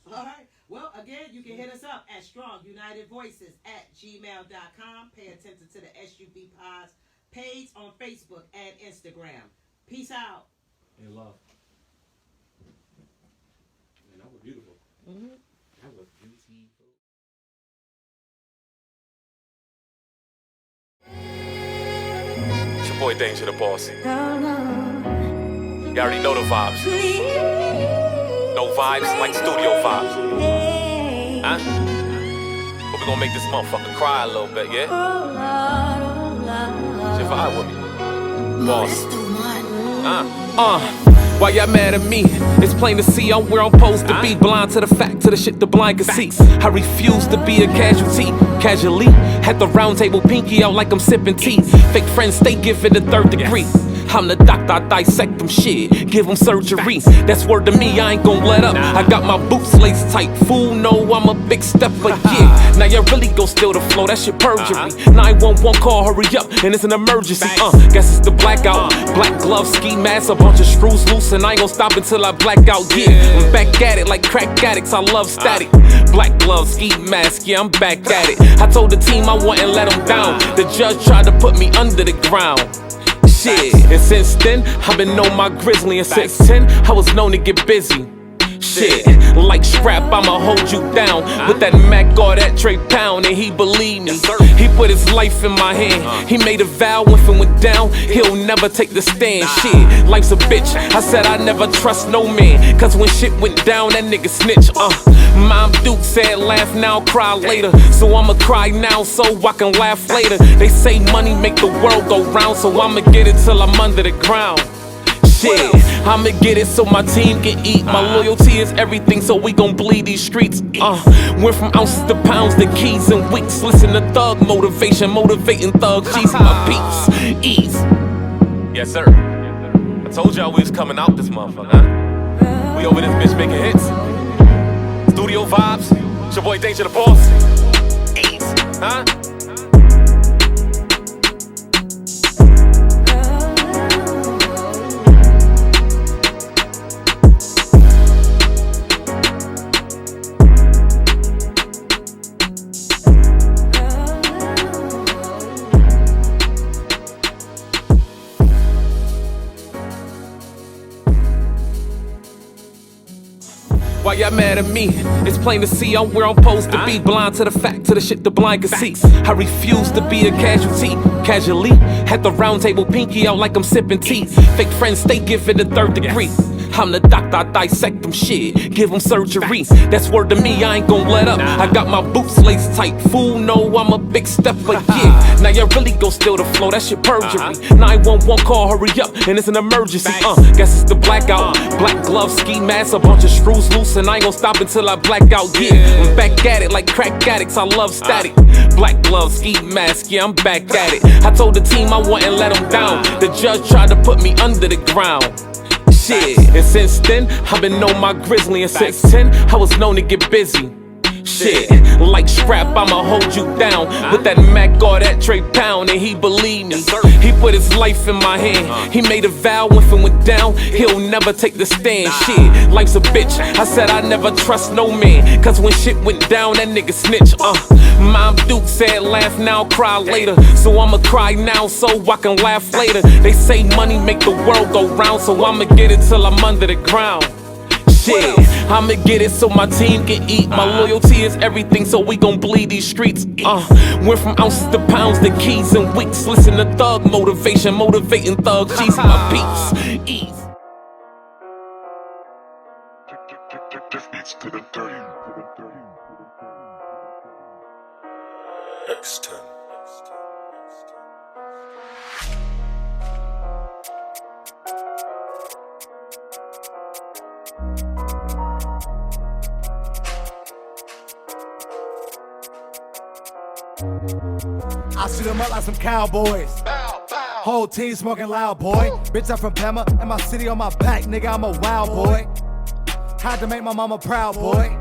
Speaker 2: All right. Well, again, you can hit us up at strongunitedvoices@gmail.com. Pay attention to the SUB Pods page on Facebook and Instagram. Peace out.
Speaker 3: And love. Man, that was beautiful. That was beautiful.
Speaker 4: It's your boy Danger the Boss. You already know the vibes. No vibes like studio vibes. Huh? But we gonna make this motherfucker cry a little bit, yeah? Shit vibe with me. Boss. Why y'all mad at me? It's plain to see I'm where I'm supposed to be. Blind to the fact, to the shit the blind can see. I refuse to be a casualty. Casually, at the round table, pinky out like I'm sipping tea. Fake friends stay giving the third degree. I'm the doctor, I dissect them shit, give them surgery. That's word to me, I ain't gon' let up. I got my boots laced tight, fool know I'm a big stepper, yeah. Now you really gon' steal the flow, that shit perjury. 911 call, hurry up, and it's an emergency. Guess it's the blackout. Black gloves, ski mask, a bunch of screws loose, and I ain't gon' stop until I black out, yeah. I'm back at it like crack addicts, I love static. Black gloves, ski mask, yeah, I'm back at it. I told the team I wouldn't let them down. The judge tried to put me under the ground. Shit, and since then, I've been on my grizzly, and since 10, I was known to get busy. Shit, like scrap, I'ma hold you down with that Mac or that Trey Pound, and he believed me. He put his life in my hand. He made a vow if it went down, he'll never take the stand. Shit, life's a bitch. I said I never trust no man, cause when shit went down, that nigga snitch. Mom Duke said laugh now, cry later. So I'ma cry now so I can laugh later. They say money make the world go round, so I'ma get it till I'm under the ground. Shit, I'ma get it so my team can eat. My loyalty is everything, so we gon' bleed these streets. Went from ounces to pounds to keys and weeks. Listen to thug motivation, motivating thugs. G's my peeps, ease. Yes, sir. I told y'all we was coming out this motherfucker, huh? We over this bitch making hits. Studio vibes. It's your boy Danger the Boss. Ease, huh? Why y'all mad at me? It's plain to see I'm where I'm supposed to be. Blind to the fact, to the shit the blind can see. I refuse to be a casualty. Casually, at the round table, pinky out like I'm sipping tea. Fake friends stay giving the third degree. I'm the doctor, I dissect them shit, give them surgery. That's word to me, I ain't gon' let up. I got my boots laced tight, fool know I'm a big stepper, yeah. Now you really gon' steal the flow, that shit perjury. 911 call, hurry up, and it's an emergency. Guess it's the blackout. Black gloves, ski mask, a bunch of screws loose, and I ain't gon' stop until I black out, yeah. I'm back at it like crack addicts, I love static. Black gloves, ski mask, yeah, I'm back at it. I told the team I wouldn't let them down. The judge tried to put me under the ground. Shit, and since then, I've been on my grizzly, and since 10, I was known to get busy. Shit, like scrap, I'ma hold you down with that Mac or that Trey Pound, and he believed me. He put his life in my hand. He made a vow if it went down, he'll never take the stand. Shit, life's a bitch. I said I never trust no man, cause when shit went down, that nigga snitch. Mom Duke said laugh now, cry later. So I'ma cry now so I can laugh later. They say money make the world go round, so I'ma get it till I'm under the ground. Shit, I'ma get it so my team can eat. My loyalty is everything, so we gon' bleed these streets. Went from ounces to pounds to keys and weeks. Listen to thug motivation, motivating thugs. G's my peeps, ease. X10.
Speaker 5: I shoot them up like some cowboys. Whole team smoking loud, boy. Bitch, I'm from Pema, and my city on my back, nigga, I'm a wild boy. Had to make my mama proud, boy.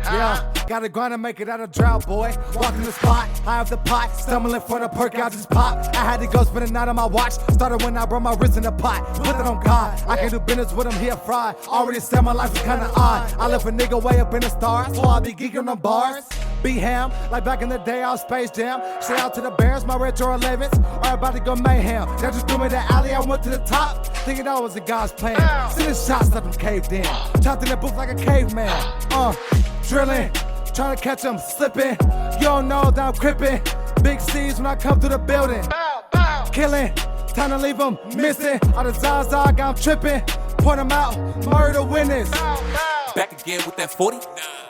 Speaker 5: Yeah, Gotta grind and make it out of drought, boy. Walking the spot, high off the pot, stumbling for the perk, I just pop. I had to go spend a night on my watch. Started when I brought my wrist in the pot. Put that on God. I can do business with him, he a fraud. Already said my life is kinda odd. I left a nigga way up in the stars, so I be geeking on bars. Be ham, like back in the day, I was Space Jam. Shout out to the Bears, my retro 11s. Are about to go mayhem. They just threw me the alley, I went to the top. Thinking that was a God's plan. Sending shots, left them caved in. Chopped in the booth like a caveman. Drilling, trying to catch them slipping. You don't know that I'm crippin'. Big C's when I come through the building. Killing, time to leave them missing. All the Zaza, got them tripping. Point them out, murder witness.
Speaker 4: Back again with that 40.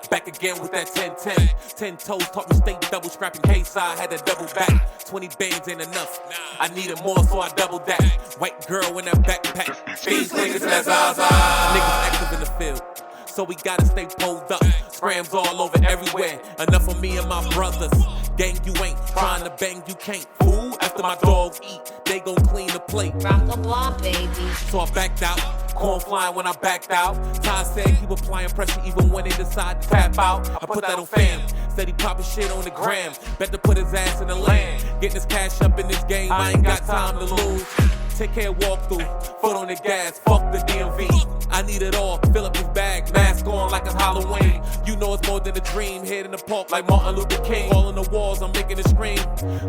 Speaker 4: Back again with that 10-10. 10 toes taught me stay double scrapping case. I had to double back. 20 bands ain't enough. I needed more, so I doubled that. White girl in that backpack. These niggas that's Zaza. Niggas active in the field, so we gotta stay pulled up. Scrams all over everywhere. Enough for me and my brothers. Gang, you ain't trying to bang, you can't. Fool, after my dogs eat, they gon' clean the plate.
Speaker 6: Rock a block, baby.
Speaker 4: So I backed out. Corn flying when I backed out. Ty said keep applying pressure even when they decide to tap out. I put that on fam. Said he poppin' shit on the gram. Bet to put his ass in the land. Getting his cash up in this game, I ain't got time to lose. Take care, walk through, foot on the gas, fuck the DMV. I need it all, fill up his bag, mask on like it's Halloween. You know it's more than a dream, head in the park like Martin Luther King. All in the walls, I'm making it scream,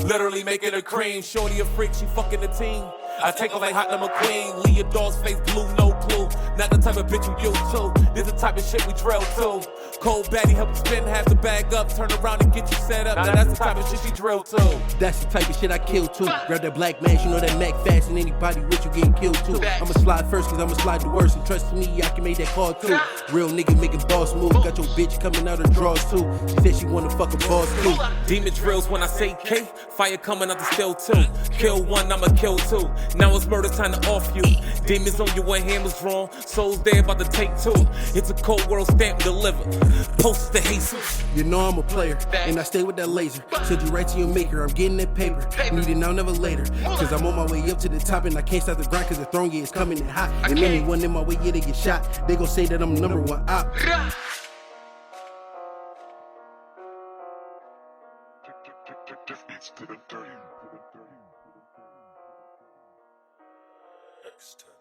Speaker 4: literally making it cream. Shorty a freak, she fucking the team. I take her like Hot Number Queen, leave your dog's face blue, no clue. Not the type of bitch you used to, this the type of shit we drill to. Cold baddie help you spin half the bag up, turn around and get you set up. Now that's the type of shit she drill to.
Speaker 7: That's the type of shit I kill too. Grab that black mask, you know that Mac fast, and anybody with you getting killed too. I'ma slide first, cause I'ma slide the worst. And trust me, I can make that call too. Real nigga making boss moves. Got your bitch coming out of drawers too. She said she wanna fuck a boss too.
Speaker 4: Demon drills when I say K, fire coming out the still two. Kill one, I'ma kill two. Now it's murder time to off you. Demons on you when hammers drawn, souls there about to take two. It's a cold world stamp delivered. Post the Jesus.
Speaker 7: You know I'm a player, and I stay with that laser. Send you right to your maker, I'm getting that paper. Need it now, never later. Cause I'm on my way up to the top, and I can't stop the grind, cause the throne, yeah, is coming in hot. And anyone in my way, yeah, they get shot. They gon' say that I'm number one op.
Speaker 8: This beats to the dirty. Next time.